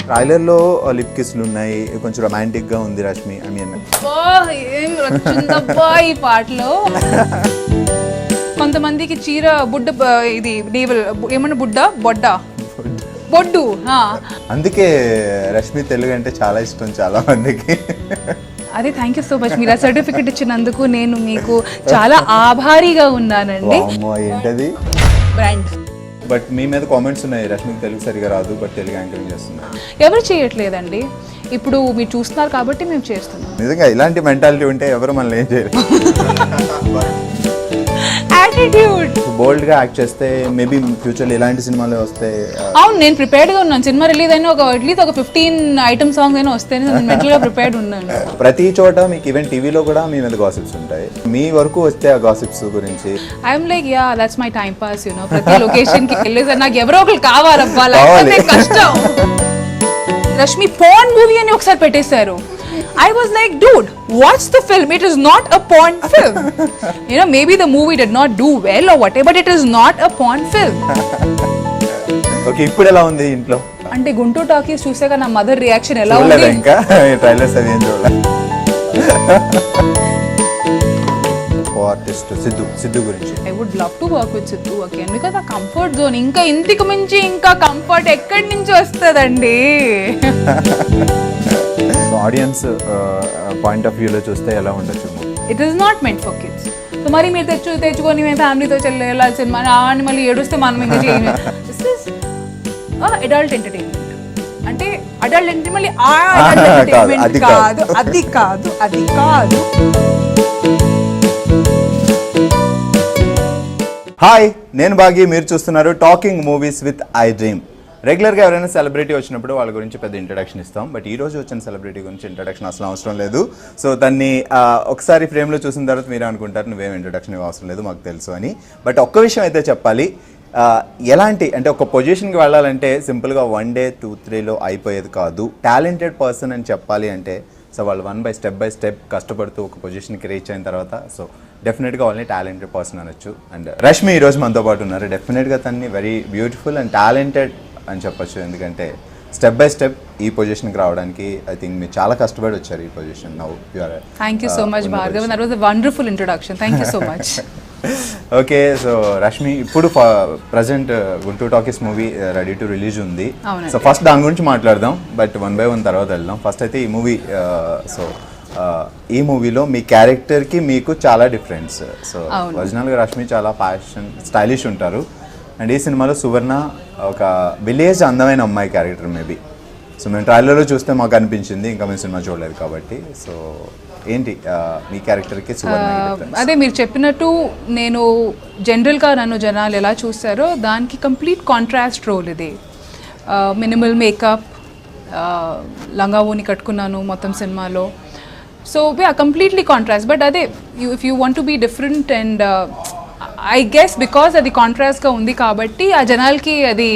ట్రైలర్లో లిప్ కిస్లు ఉన్నాయి, కొంచెం రొమాంటిక్గా ఉంది రష్మి. ఐ మీన్ ఏం వచ్చిందబ్బా ఈ పాటలో. కొంతమందికి చీర బుడ్డ, ఇది నేవల్ ఏమన్నా బొడ్డ బొడ్డు. అందుకే రష్మి తెలుగు అంటే చాలా ఇష్టం చాలా మందికి. అదే థ్యాంక్ యూ సో మచ్, మీరు ఆ సర్టిఫికెట్ ఇచ్చినందుకు నేను మీకు చాలా ఆభారీగా ఉన్నానండి. ఏంటది బ్రాండ్. బట్ మీ మీద కామెంట్స్ ఉన్నాయి, రష్మికి తెలుగు సరిగా రాదు బట్ తెలుగు యాంకరింగ్ చేస్తున్నారు. ఎవరు చేయట్లేదండి, ఇప్పుడు మీరు చూస్తున్నారు కాబట్టి మేము చేస్తున్నాం. నిజంగా ఇలాంటి మెంటాలిటీ ఉంటే ఎవరు మనల్ని ఏం చేయరు. యాటిట్యూడ్. బోల్డ్ గా యాక్ట్ చేస్తే మేబీ ఫ్యూచర్ లో ఇలాంటి సినిమాలు వస్తే. అవును, నేను ప్రిపేర్డ్ గా ఉన్నాను. సినిమా రిలీజ్ అయినా అట్లీస్ట్ ఒక 15 ఐటమ్ సాంగ్స్ అయినా వస్తే నేను మెంటల్ గా ప్రిపేర్డ్ ఉన్నాను. ప్రతి చోట మీకు ఈవెన్ టీవీలో కూడా మీ మీద గాసిప్స్ ఉంటాయి. మీ వరకు వస్తే ఆ గాసిప్స్ గురించి I'm like yeah that's my time pass, you know. ప్రతి లొకేషన్ కి వెళ్ళేసరి నాకు ఎవరో ఒకరు కావాలబ్బా, లేకపోతే కష్టం. రష్మి porn మూవీ అని ఒకసారి పెట్టేశారు. I was like, dude, watch the film. It is not a porn film. You know, maybe the movie did not do well or whatever, but it is not a porn film. Okay, ఇప్పుడు ఎలా ఉంది ఇంట్లో? అంటే Guntur talkies చూసాక నా mother reaction ఎలా ఉంది? ఇంకా ట్రైలర్స్ అవి ఏం చూడలేదు. ఆర్టిస్ట్ సిద్ధు గురించి I would love to work with Sidhu again because a comfort zone, ఇంకా ఇంటికి మించి ఇంకా కంఫర్ట్ ఎక్కడి నుంచి వస్తుందండి? ఆడియన్స్ పాయింట్ ఆఫ్ వ్యూలో చూస్తే ఎలా ఉండొచ్చు? It is not meant for kids. So మరి మీరు తెచ్చుకొని మేము ఫ్యామిలీతో వెళ్ళాలి సినిమా అని మళ్ళీ ఏడుస్తే మనం ఇంకా చేయము. This is adult entertainment. అంటే అడల్ట్ ఎంటర్టైన్మెంట్ మళ్ళీ ఎంటర్టైన్మెంట్ కాదు, అది కాదు, అది కాదు. హాయ్, నేను బాగి, మీరు చూస్తున్నారు talking movies with I dream. రెగ్యులర్గా ఎవరైనా సెలబ్రిటీ వచ్చినప్పుడు వాళ్ళ గురించి పెద్ద ఇంట్రడక్షన్ ఇస్తాం, బట్ ఈ రోజు వచ్చిన సెలబ్రిటీ గురించి ఇంట్రడక్షన్ అసలు అవసరం లేదు. సో దాన్ని ఒకసారి ఫ్రేమ్లో చూసిన తర్వాత మీరే అనుకుంటారు నువ్వేం ఇంట్రడక్షన్ అవసరం లేదు మాకు తెలుసు అని. బట్ ఒక్క విషయం అయితే చెప్పాలి, ఎలాంటి అంటే ఒక పొజిషన్కి వెళ్ళాలంటే సింపుల్గా 1 day 2 3లో అయిపోయేది కాదు. టాలెంటెడ్ పర్సన్ అని చెప్పాలి అంటే సో వాళ్ళు స్టెప్ బై స్టెప్ కష్టపడుతూ ఒక పొజిషన్కి రీచ్ అయిన తర్వాత సో డెఫినెట్గా వాళ్ళని టాలెంటెడ్ పర్సన్ అనొచ్చు. అండ్ రష్మి ఈరోజు మనతో పాటు ఉన్నారు. డెఫినెట్గా తన్ని వెరీ బ్యూటిఫుల్ అండ్ టాలెంటెడ్ అని చెప్పొచ్చు, ఎందుకంటే స్టెప్ బై స్టెప్ ఈ పొజిషన్కి రావడానికి ఐ థింక్ మీరు చాలా కష్టపడి వచ్చారు ఈ position. Now you are. Thank you so much Bhargav, that was a wonderful introduction. Thank you so much. Okay, so Rashmi ఇప్పుడు present Guntur Talkies movie ready to release ఉంది. సో ఫస్ట్ దాని గురించి మాట్లాడదాం, బట్ 1 by 1 తర్వాత వెళ్దాం. ఫస్ట్ అయితే ఈ మూవీ, సో ఈ మూవీలో మీ క్యారెక్టర్కి మీకు చాలా డిఫరెన్స్. సో ఒరిజినల్గా రష్మి చాలా ఫ్యాషన్ స్టైలిష్ ఉంటారు, అండ్ ఈ సినిమాలో సువర్ణ ఒక విలేజ్ అందమైన అమ్మాయి క్యారెక్టర్ మేబీ. సో మేము ట్రైలర్లో చూస్తే మాకు అనిపించింది, ఇంకా మేము సినిమా చూడలేదు కాబట్టి. సో ఏంటి మీ క్యారెక్టర్కి సువర్ణ? అదే మీరు చెప్పినట్టు నేను జనరల్గా నన్ను జనాలు ఎలా చూస్తారో దానికి కంప్లీట్ కాంట్రాస్ట్ రోల్ ఇది. మినిమల్ మేకప్, లంగా ఓని కట్టుకున్నాను మొత్తం సినిమాలో. So completely contrast. బట్ అదే if you want to be different and I guess because అది కాంట్రాస్ట్గా ఉంది కాబట్టి ఆ జనాలకి అది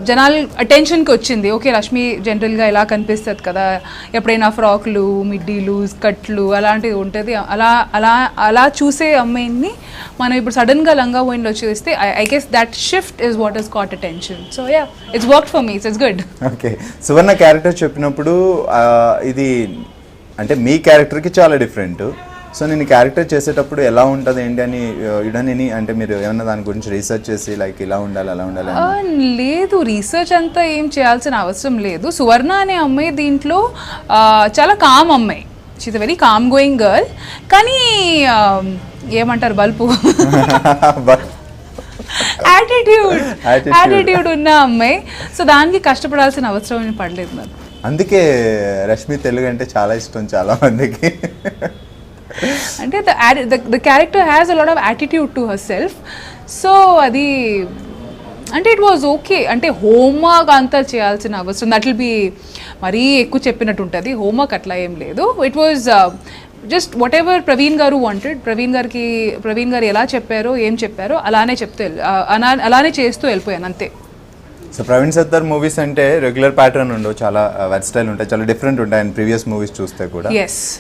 జనాల అటెన్షన్కి వచ్చింది. ఓకే, రష్మి జనరల్గా ఎలా కనిపిస్తుంది కదా, ఎప్పుడైనా ఫ్రాక్లు, మిడ్డీలు, స్కర్ట్లు అలాంటివి ఉంటుంది. అలా చూసే అమ్మాయిని మనం ఇప్పుడు సడన్గా లంగా ఓయిన్లో చూస్తే I guess that shift is what is caught attention. So yeah, it's work for me, it's good. Okay, Suvarna character చెప్పినప్పుడు ఇది అంటే మీ క్యారెక్టర్కి చాలా డిఫరెంట్. సో నేను క్యారెక్టర్ చేసేటప్పుడు ఎలా ఉంటుంది ఏంటి అని ఇడని అంటే మీరు ఏమన్నా దాని గురించి రీసెర్చ్ చేసి లైక్ ఇలా ఉండాలి అలా ఉండాలి? లేదు, రీసెర్చ్ అంతా ఏం చేయాల్సిన అవసరం లేదు. సువర్ణ అనే అమ్మాయి దీంట్లో చాలా కామ్ అమ్మాయి. She's a very calm going girl. కానీ ఏమంటారు బల్పు యాటిట్యూడ్ ఉన్న అమ్మాయి. సో దానికి కష్టపడాల్సిన అవసరం ఏం పడలేదు నాకు. అందుకే రష్మి తెలుగు అంటే చాలా ఇష్టం చాలా మందికి. అంటే the character has a lot of attitude to herself. So అది అంటే ఇట్ వాజ్ ఓకే. అంటే హోంవర్క్ అంతా చేయాల్సిన అవసరం, దట్ విల్ బి మరీ ఎక్కువ చెప్పినట్టు ఉంటుంది. హోంవర్క్ అట్లా ఏం లేదు. It was just what ever Praveen గారు వాంటెడ్, ప్రవీణ్ గారు ఎలా చెప్పారో ఏం చెప్పారో అలానే చేస్తూ వెళ్ళిపోయాను అంతే. సో ప్రవీణ్ సత్తర్ మూవీస్ అంటే రెగ్యులర్ ప్యాటర్న్ ఉండవు, చాలా వెర్స్టైల్ ఉంటాయి, చాలా డిఫరెంట్ ఉంటాయి అండ్ ప్రీవియస్ మూవీస్ చూస్తే కూడా.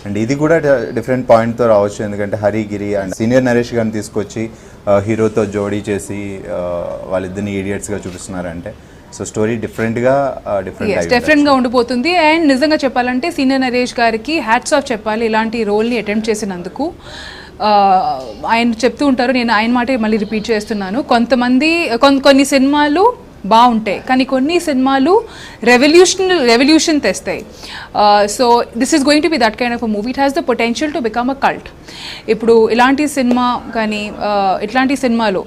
అండ్ ఇది కూడా డిఫరెంట్ పాయింట్తో రావచ్చు, ఎందుకంటే హరిగిరి అండ్ సీనియర్ నరేష్ గారిని తీసుకొచ్చి హీరోతో జోడీ చేసి వాళ్ళిద్దరిని ఈడియట్స్గా చూపిస్తున్నారంటే సో స్టోరీ డిఫరెంట్గా డెఫినెట్గా ఉండిపోతుంది. అండ్ నిజంగా చెప్పాలంటే సీనియర్ నరేష్ గారికి హ్యాట్స్ ఆఫ్ చెప్పాలి ఇలాంటి రోల్ని అటెంప్ట్ చేసినందుకు. ఆయన చెప్తూ ఉంటారు, నేను ఆయన మాటే మళ్ళీ రిపీట్ చేస్తున్నాను, కొంతమంది కొన్ని సినిమాలు బాగుంటాయి కానీ కొన్ని సినిమాలు రెవల్యూషన్ తెస్తాయి. So this is going to B that kind of a movie. It has the potential to become a cult. ఇప్పుడు ఇలాంటి సినిమా కానీ ఇట్లాంటి సినిమాలు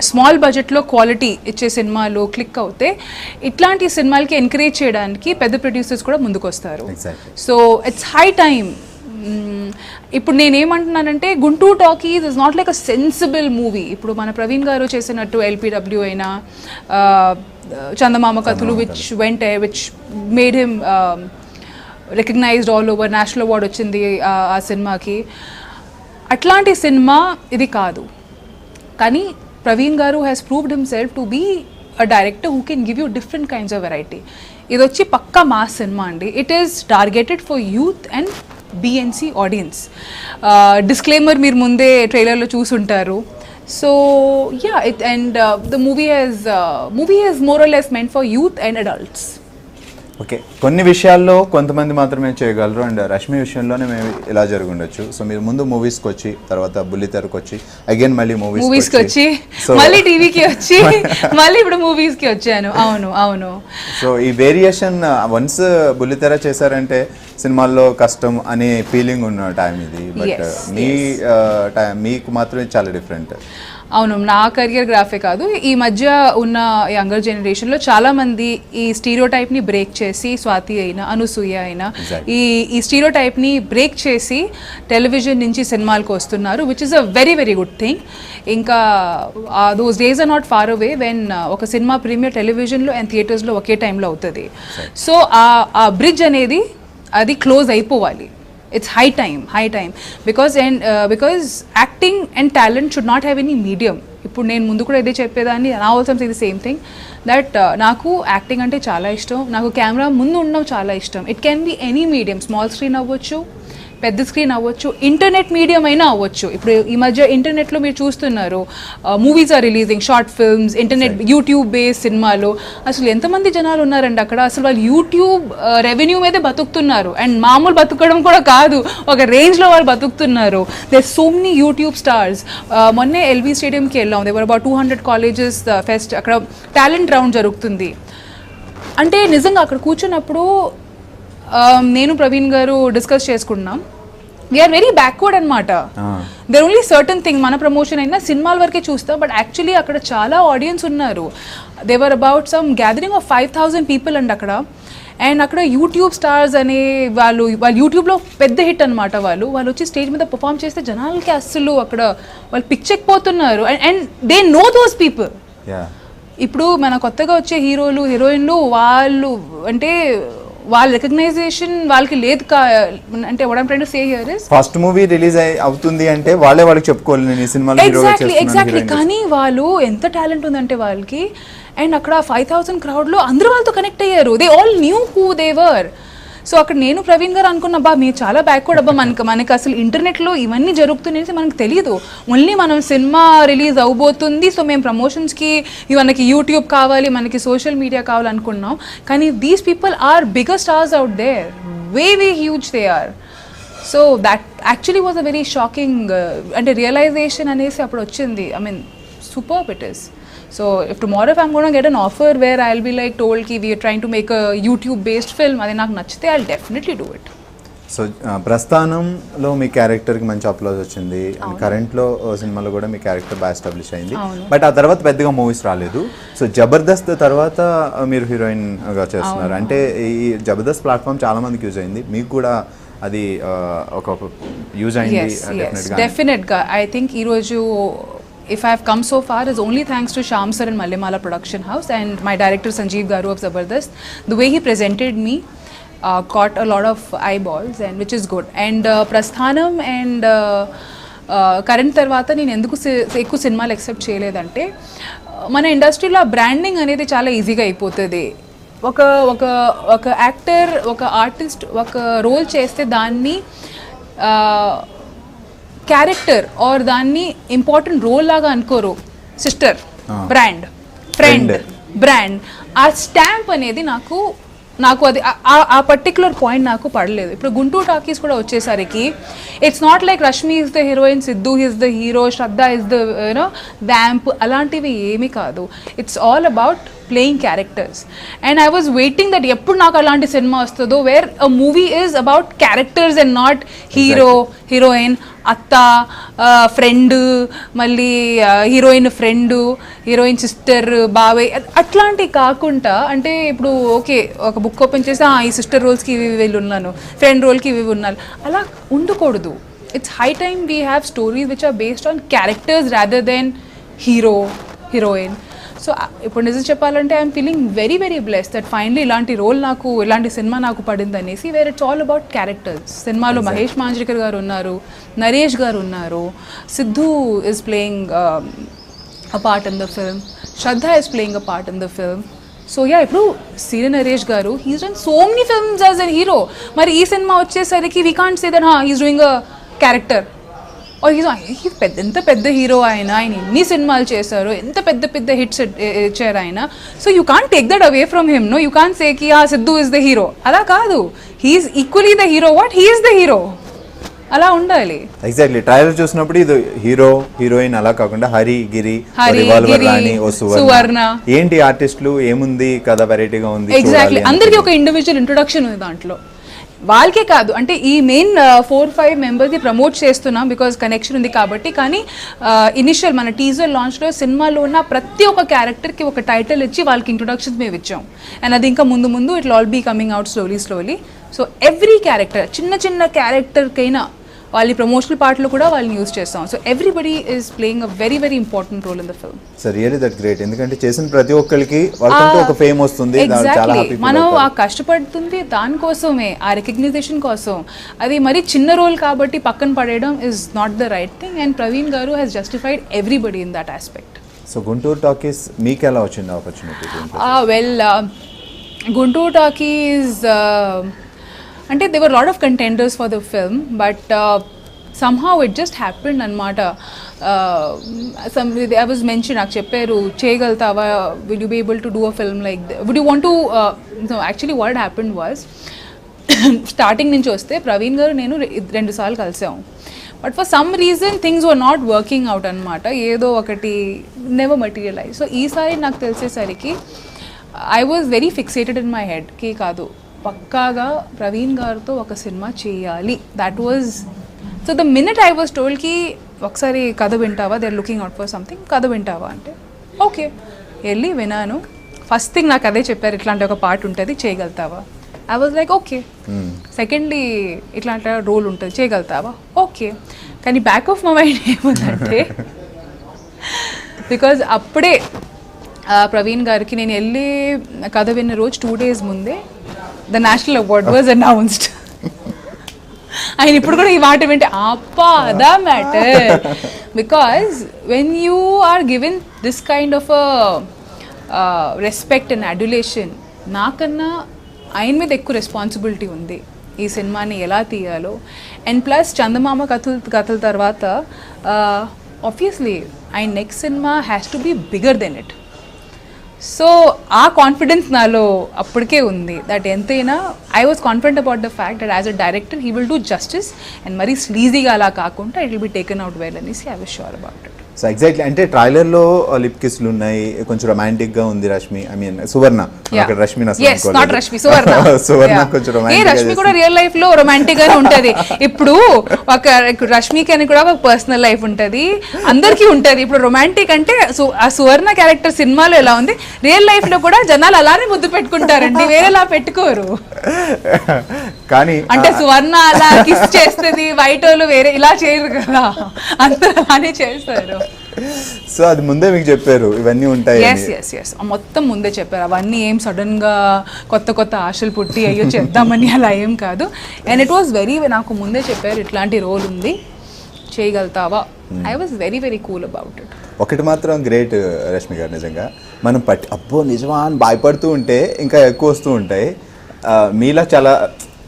స్మాల్ బడ్జెట్లో క్వాలిటీ ఇచ్చే సినిమాలు క్లిక్ అవుతే ఇట్లాంటి సినిమాలకి ఎంకరేజ్ చేయడానికి పెద్ద ప్రొడ్యూసర్స్ కూడా ముందుకు వస్తారు. So it's high time. ఇప్పుడు నేనేమంటున్నానంటే Guntur Talkies is not like a sensible movie. ఇప్పుడు మన ప్రవీణ్ గారు చేసినట్టు ఎల్పిడబ్ల్యూ అయినా Chandamama Kathalu which made him recognized all over, national award వచ్చింది ఆ సినిమాకి. అట్లాంటి సినిమా ఇది కాదు. కానీ Praveen Garu has proved himself to be a director who can give you different kinds of variety. ఇది వచ్చి పక్కా మాస్ సినిమా అండి. It is targeted for youth and B and C audience. Disclaimer మీరు ముందే ట్రైలర్లో చూసుంటారు. So yeah it and the movie is more or less meant for youth and adults. Okay, కొన్ని విషయాల్లో కొంతమంది మాత్రమే చేయగలరు అండ్ రష్మి విషయంలోనే మేము ఇలా జరుగుండొచ్చు. సో మీరు ముందు మూవీస్కి వచ్చి తర్వాత బుల్లితెరకు వచ్చి అగైన్ మళ్ళీ మూవీస్కి వచ్చి మళ్ళీ టీవీకి వచ్చి మళ్ళీ ఇప్పుడు మూవీస్కి వచ్చాను. అవును. సో ఈ వేరియేషన్ వన్స్ బుల్లితెర చేశారంటే సినిమాల్లో కష్టం అనే ఫీలింగ్ ఉన్న టైం ఇది. బట్ మీ మీకు మాత్రమే చాలా డిఫరెంట్. అవును, నా కెరియర్ గ్రాఫే కాదు, ఈ మధ్య ఉన్న యంగర్ జనరేషన్లో చాలామంది ఈ స్టీరియోటైప్ని బ్రేక్ చేసి, స్వాతి అయినా అనసూయ అయినా ఈ స్టీరియోటైప్ని బ్రేక్ చేసి టెలివిజన్ నుంచి సినిమాలకు వస్తున్నారు, which is a very very good thing. ఇంకా those days are not far away when ఒక సినిమా ప్రీమియర్ టెలివిజన్లో అండ్ థియేటర్స్లో ఒకే టైంలో అవుతుంది. సో ఆ బ్రిడ్జ్ అనేది అది క్లోజ్ అయిపోవాలి. It's high time because acting and talent should not have any medium. ఇప్పుడు నేను ముందు కూడా ఇదే చెప్పేదాన్ని, నా also say the same thing that నాకు యాక్టింగ్ అంటే చాలా ఇష్టం, నాకు కెమెరా ముందు ఉండడం చాలా ఇష్టం. It can be any medium, small screen అవ్వచ్చు, పెద్ద స్క్రీన్ అవ్వచ్చు, ఇంటర్నెట్ మీడియం అయినా అవ్వచ్చు. ఇప్పుడు ఈ మధ్య ఇంటర్నెట్లో మీరు చూస్తున్నారు, movies are releasing, short films, internet, YouTube based సినిమాలు. అసలు ఎంతమంది జనాలు ఉన్నారండి అక్కడ. అసలు వాళ్ళు యూట్యూబ్ రెవెన్యూ మీదే బతుకుతున్నారు. అండ్ మామూలు బతుకడం కూడా కాదు, ఒక రేంజ్లో వాళ్ళు బతుకుతున్నారు. There so many YouTube stars. మొన్నే ఎల్బీ స్టేడియంకి వెళ్ళాం, దేవర్ అబౌట్ 200 కాలేజెస్ ఫెస్ట్, అక్కడ టాలెంట్ రౌండ్ జరుగుతుంది. అంటే నిజంగా అక్కడ కూర్చున్నప్పుడు నేను ప్రవీణ్ గారు డిస్కస్ చేసుకున్నాం, వీఆర్ వెరీ బ్యాక్వర్డ్ అనమాట. దర్ ఓన్లీ సర్టన్ థింగ్, మన ప్రమోషన్ అయినా సినిమాల వరకే చూస్తాం, బట్ యాక్చువల్లీ అక్కడ చాలా ఆడియన్స్ ఉన్నారు. There were about some gathering of 5,000 people అండి అక్కడ. అండ్ అక్కడ యూట్యూబ్ స్టార్స్ అనే వాళ్ళు యూట్యూబ్లో పెద్ద హిట్ అనమాట. వాళ్ళు వచ్చి స్టేజ్ మీద పర్ఫామ్ చేస్తే జనాలకి అస్సలు అక్కడ వాళ్ళు పిచ్చెక్కిపోతున్నారు. And they know those people. ఇప్పుడు మన కొత్తగా వచ్చే హీరోలు హీరోయిన్లు వాళ్ళు అంటే వాళ్ళ రికగ్నైజేషన్ వాళ్ళకి లేదు. అంటే what I'm trying to say here is first movie release అవుతుంది అంటే వాళ్ళకి చెప్పుకోవాలి నేను ఈ సినిమాలో హీరోగా చేస్తున్నాను. ఎగ్జాక్ట్లీ. కానీ వాళ్ళు ఎంత టాలెంట్ ఉందంటే వాళ్ళకి. అండ్ అక్కడ 5,000 క్రౌడ్లో అందరూ వాళ్ళతో కనెక్ట్ అయ్యారు. They all new who they were. So అక్కడ నేను ప్రవీణ్ గారు అనుకున్నా, అబ్బా మీరు చాలా బ్యాక్వర్డ్, అబ్బా మనకి అసలు ఇంటర్నెట్లో ఇవన్నీ జరుగుతున్నాయి మనకు తెలియదు. ఓన్లీ మనం సినిమా రిలీజ్ అవబోతుంది, సో మేము ప్రమోషన్స్కి మనకి యూట్యూబ్ కావాలి, మనకి సోషల్ మీడియా కావాలి అనుకున్నాం. కానీ these people are bigger stars out there, way huge they are. So that actually was a very shocking అంటే రియలైజేషన్ అనేసి అప్పుడు వచ్చింది. I mean superb it is. So if tomorrow if I'm going to get an offer where I'll be like told ki we are trying to make a YouTube based film, adi నాకు నచ్చితే I'll definitely do it. So ప్రస్థానంలో మీ క్యారెక్టర్కి మంచి applause వచ్చింది, కరెంట్లో సినిమాలో కూడా మీ character బాగా ఎస్టాబ్లిష్ అయింది. బట్ ఆ తర్వాత పెద్దగా మూవీస్ రాలేదు. సో జబర్దస్త్ తర్వాత మీరు హీరోయిన్గా చేస్తున్నారు. అంటే ఈ జబర్దస్త్ ప్లాట్ఫామ్ చాలా మందికి యూజ్ అయింది, మీకు కూడా అది ఒక యూజ్ అయింది డెఫినెట్గా. ఐ థింక్ ఈరోజు if I have come so far is only thanks to Shyam Sir and Mallimala Production House and my director Sanjeev Garu of Zabardast. The way he presented me caught a lot of eyeballs, and which is good. And Prasthanam and Karan tarvata నేను ఎందుకు ఎక్కువ సినిమాలు except చేయలేదంటే మన ఇండస్ట్రీలో branding అనేది చాలా ఈజీగా అయిపోతుంది. ఒక యాక్టర్, ఒక ఆర్టిస్ట్ ఒక రోల్ చేస్తే దాన్ని క్యారెక్టర్ ఆర్ దాన్ని ఇంపార్టెంట్ రోల్ లాగా అనుకోరు. Sister, brand, friend, brand. ఆ స్టాంప్ అనేది నాకు అది ఆ పర్టిక్యులర్ పాయింట్ నాకు పడలేదు. ఇప్పుడు గుంటూరు టాకీస్ కూడా వచ్చేసరికి it's not like Rashmi is the heroine, Siddhu is the hero, Shraddha is the vamp, అలాంటివి ఏమీ కాదు. It's all about playing characters. And I was waiting that ఎప్పుడు నాకు అలాంటి సినిమా వస్తుందో where a movie is about characters and not hero, heroine, అత్త, friend, మళ్ళీ హీరోయిన్ ఫ్రెండు, హీరోయిన్ సిస్టర్, బాబాయ్, అట్లాంటివి కాకుండా, అంటే ఇప్పుడు ఓకే ఒక బుక్ ఓపెన్ చేసి ఈ సిస్టర్ రోల్స్కి ఇవి వీళ్ళు ఉన్నాను, ఫ్రెండ్ రోల్కి ఇవి ఉన్నాను, అలా ఉండకూడదు. It's high time we have stories which are based on characters rather than hero, heroine. So ఇప్పుడు నిజం చెప్పాలంటే I'm feeling very very blessed that finally ఇలాంటి రోల్ నాకు, ఇలాంటి సినిమా నాకు పడింది అనేసి. Where it's all about characters. సినిమాలో మహేష్ మాంజ్రేకర్ గారు ఉన్నారు, నరేష్ గారు ఉన్నారు, Siddhu is playing a part in the film, Shraddha is playing a part in the film. So yeah, ఇప్పుడు సీరియల్ నరేష్ గారు he's done so many films as an hero. మరి ఈ సినిమా వచ్చేసరికి we can't say that he's doing a character. ఎంత పెద్ద hero ఆయన ఎన్ని సినిమాలు చేశారు, ఎంత పెద్ద పెద్ద హిట్స్ ఇచ్చారు ఆయన. So you can't take that away from him. No, you can't say కి సిద్ధు ఇస్ ద హీరో. అలా కాదు, he's equally the hero what he's the hero. అలా ఉండాలి. ఎగ్జాక్ట్లీ. ట్రైలర్ చూసినప్పుడు ఇది హీరో, హీరోయిన్ అలా కాకుండా హరి, గిరి, రివాల్వర్ రాణి, ఓ సువర్ణ, ఏంటి ఆర్టిస్టులు, ఏముంది కథ, వెరైటీగా ఉంది. ఎగ్జాక్ట్లీ. అందరికీ ఒక ఇండివిజువల్ ఇంట్రొడక్షన్ ఉంది దాంట్లో. వాళ్ళకే కాదు, అంటే ఈ మెయిన్ 4-5 మెంబర్స్ని ప్రమోట్ చేస్తున్నాం బికాజ్ కనెక్షన్ ఉంది కాబట్టి. కానీ ఇనిషియల్ మన టీజర్ లాంచ్లో సినిమాలో ఉన్న ప్రతి ఒక్క క్యారెక్టర్కి ఒక టైటిల్ ఇచ్చి వాళ్ళకి ఇంట్రొడక్షన్స్ మేము ఇచ్చాం. అండ్ అది ఇంకా ముందు ముందు it all be coming out slowly. So every character, చిన్న చిన్న క్యారెక్టర్కైనా వాళ్ళ ప్రమోషనల్ పార్ట్లో కూడా వాళ్ళని యూజ్ చేస్తాం. So everybody is playing a very very important role in the film. So really that great. ఎందుకంటే చేసిన ప్రతి ఒక్కరికి వాళ్ళకంటూ ఒక ఫేమ్ వస్తుంది. మనం ఆ కష్టపడుతుంది దానికోసమే, ఆ రికగ్నైజేషన్ కోసం. అది మరి చిన్న రోల్ కాబట్టి పక్కన పడేయడం is not the right thing. And Praveen garu has justified everybody in that aspect. So Guntur Talkies మీకు ఎలా వచ్చింది ఆపర్చునిటీ? వెల్, గుంటూరు టాకీస్ అంటే there were a lot of contenders for the film, but somehow it just happened అనమాట. I was mentioned, నాకు చెప్పారు చేయగలుగుతావా, will you be able to do a film like that, would you want to no, actually what happened was starting నుంచి వస్తే ప్రవీణ్ గారు నేను 2 సార్లు కలిసాము. But for some reason things were not working out అనమాట. ఏదో ఒకటి నెవర్ మెటీరియలైజ్. సో ఈసారి నాకు తెలిసేసరికి I was very fixated in my head కి కాదు, పక్కాగా ప్రవీణ్ గారితో ఒక సినిమా చేయాలి. That was so the minute I was టోల్డ్కి ఒకసారి కథ వింటావా, they are looking out for something, కథ వింటావా అంటే ఓకే వెళ్ళి విన్నాను. ఫస్ట్ థింగ్ నాకు అదే చెప్పారు, ఇట్లాంటి ఒక పార్ట్ ఉంటుంది చేయగలుగుతావా. I was like okay. Secondly ఇట్లాంటి రోల్ ఉంటుంది చేయగలుగుతావా, ఓకే. కానీ బ్యాక్ ఆఫ్ మై మైండ్ ఏముందంటే బికాజ్ అప్పుడే ప్రవీణ్ గారికి నేను వెళ్ళి కథ విన్న రోజు 2 days ముందే the national award was announced. ఆయన ఇప్పుడు కూడా ఈ మాట వింటే అప్పా the matter. Because when you are given this kind of respect and adulation, నాకన్నా ఆయన మీద ఎక్కువ రెస్పాన్సిబిలిటీ ఉంది ఈ సినిమాని ఎలా తీయాలో. అండ్ ప్లస్ చందమామ కథల తర్వాత ఆబ్వియస్లీ ఆయన నెక్స్ట్ సినిమా has to be bigger than it. So ఆ కాన్ఫిడెన్స్ నాలో అప్పటికే ఉంది. దట్ ఎంతైనా I was confident about the fact that as a director he will do justice and మరీ స్లీజీగా అలా కాకుండా it will be taken out well అనేసి I was sure about it. So exactly, అంటే ట్రైలర్లో లిప్ కిస్లు ఉన్నాయి, కొంచెం రొమాంటిక్గా ఉంది. రష్మి, ఐ మీన్ సువర్ణ, అక్కడ రష్మి సువర్ణ కొంచెం రొమాంటిక్. రష్మి కూడా రియల్ లైఫ్ లో రొమాంటిక్ గానే ఉంటది. ఇప్పుడు ఒక రష్మికి అని కూడా ఒక పర్సనల్ లైఫ్ ఉంటది, అందరికీ ఉంటది. ఇప్పుడు రొమాంటిక్ అంటే ఆ సువర్ణ క్యారెక్టర్ సినిమాలో ఎలా ఉంది, రియల్ లైఫ్ లో కూడా జనాలు అలానే ముద్దు పెట్టుకుంటారండి, వేరేలా పెట్టుకోరు. కానీ అంటే సువర్ణ అలా కిస్ చేస్తుంది, వైట్ వాళ్ళు వేరే ఇలా చేయరు కదా, అందరూ అలానే చేస్తారు. సో అది ముందే మీకు చెప్పారు ఇవన్నీ ఉంటాయి? ఎస్ మొత్తం ముందే చెప్పారు. అవన్నీ ఏం సడన్ గా కొత్త ఆశలు పుట్టి అయ్యో చేద్దామని అలా ఏం కాదు. అండ్ ఇట్ వాస్ వెరీ, నాకు ముందే చెప్పారు ఇట్లాంటి రోల్ ఉంది చేయగలుగుతావా. I was very very cool about it. ఒకటి మాత్రం గ్రేట్ రష్మి గారు, నిజంగా మనం అబ్బో నిజమా అని భయపడుతూ ఉంటే ఇంకా ఎక్కువ వస్తూ ఉంటాయి. మీలా చాలా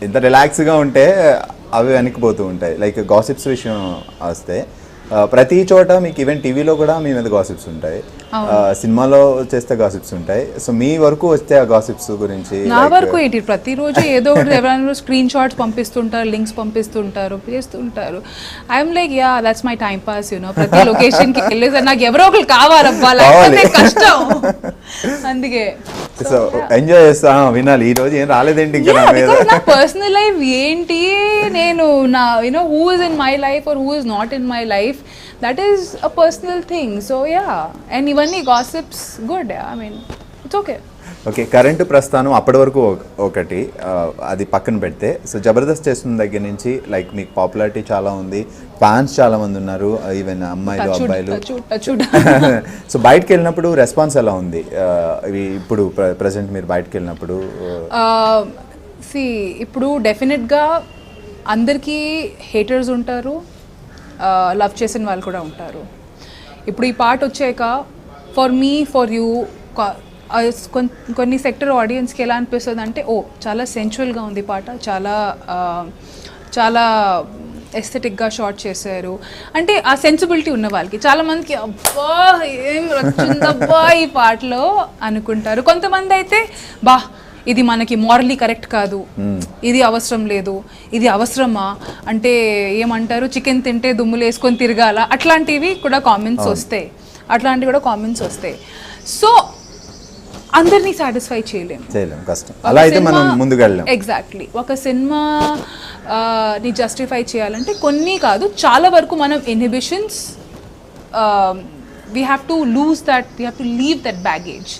ఎంత రిలాక్స్గా ఉంటే అవి వెనక్కిపోతూ ఉంటాయి. లైక్ గాసిప్స్ విషయం వస్తే ప్రతి చోట మీకు ఈవెన్ టీవీలో కూడా మీ మీద గాసిప్స్ ఉంటాయి. సినిమాలో చేస్తే గాసిప్స్ ఉంటాయి, సో మీ వరకు వస్తే ఆ గాసిప్స్ గురించి నా వరకు ఏంటి, ప్రతిరోజు ఏదో ఒకటి ఎవరైనా స్క్రీన్ షాట్స్ పంపిస్తుంటారు, లింక్స్ పంపిస్తుంటారు, చేస్తుంటారు. I'm like yeah that's my time pass you know. ప్రతి లొకేషన్ కి వెళ్ళేసరి నాకు ఎవరో ఒకరు కావాలబ్బా, లేకపోతే కష్టం. అందుకే సో ఎంజాయ్ చేస్తా వినాలి. ఈ రోజు ఏం రాలేదేంటి ఇంకా నా మీద? నా పర్సనల్ లైఫ్ ఏంటి, నేను నా you know who is in my life or who is not in my life, that is a personal thing. So yeah, and ఇవన్నీ gossips good, I mean it's okay. Okay, current ప్రస్థానం అప్పటి వరకు ఒకటి, అది పక్కన పెడితే, సో జబర్దస్త్ చేస్తున్న దగ్గర నుంచి లైక్ మీకు పాపులారిటీ చాలా ఉంది, ఫ్యాన్స్ చాలా మంది ఉన్నారు, ఈవెన్ అమ్మాయిలు అబ్బాయిలు. సో బయటకు వెళ్ళినప్పుడు రెస్పాన్స్ ఎలా ఉంది ఇప్పుడు ప్రజెంట్ మీరు బయటకు వెళ్ళినప్పుడు? ఇప్పుడు డెఫినెట్గా అందరికీ హేటర్స్ ఉంటారు, లవ్ చేసిన వాళ్ళు కూడా ఉంటారు. ఇప్పుడు ఈ పాట వచ్చాక ఫర్ మీ ఫర్ యూ కొన్ని సెక్టర్ ఆడియన్స్కి ఎలా అనిపిస్తుంది అంటే, ఓ చాలా సెన్చువల్గా ఉంది పాట, చాలా చాలా ఎస్థెటిక్గా షార్ట్ చేశారు అంటే ఆ సెన్సిబిలిటీ ఉన్న వాళ్ళకి, చాలామందికి అబ్బా ఏం వచ్చిందబ్బా ఈ పాటలో అనుకుంటారు. కొంతమంది అయితే బా ఇది మనకి మారల్లీ కరెక్ట్ కాదు, ఇది అవసరం లేదు, ఇది అవసరమా అంటే ఏమంటారు, చికెన్ తింటే దుమ్ములు వేసుకొని తిరగాల, అట్లాంటివి కూడా కామెంట్స్ వస్తాయి. సో అందరినీ సాటిస్ఫై చేయలేము, కష్టం. అలా అయితే మనం ముందుకు వెళ్ళాం. ఎగ్జాక్ట్లీ. ఒక సినిమా ని జస్టిఫై చేయాలంటే కొన్ని కాదు, చాలా వరకు మనం inhibitions we have to lose that, we have to leave that baggage.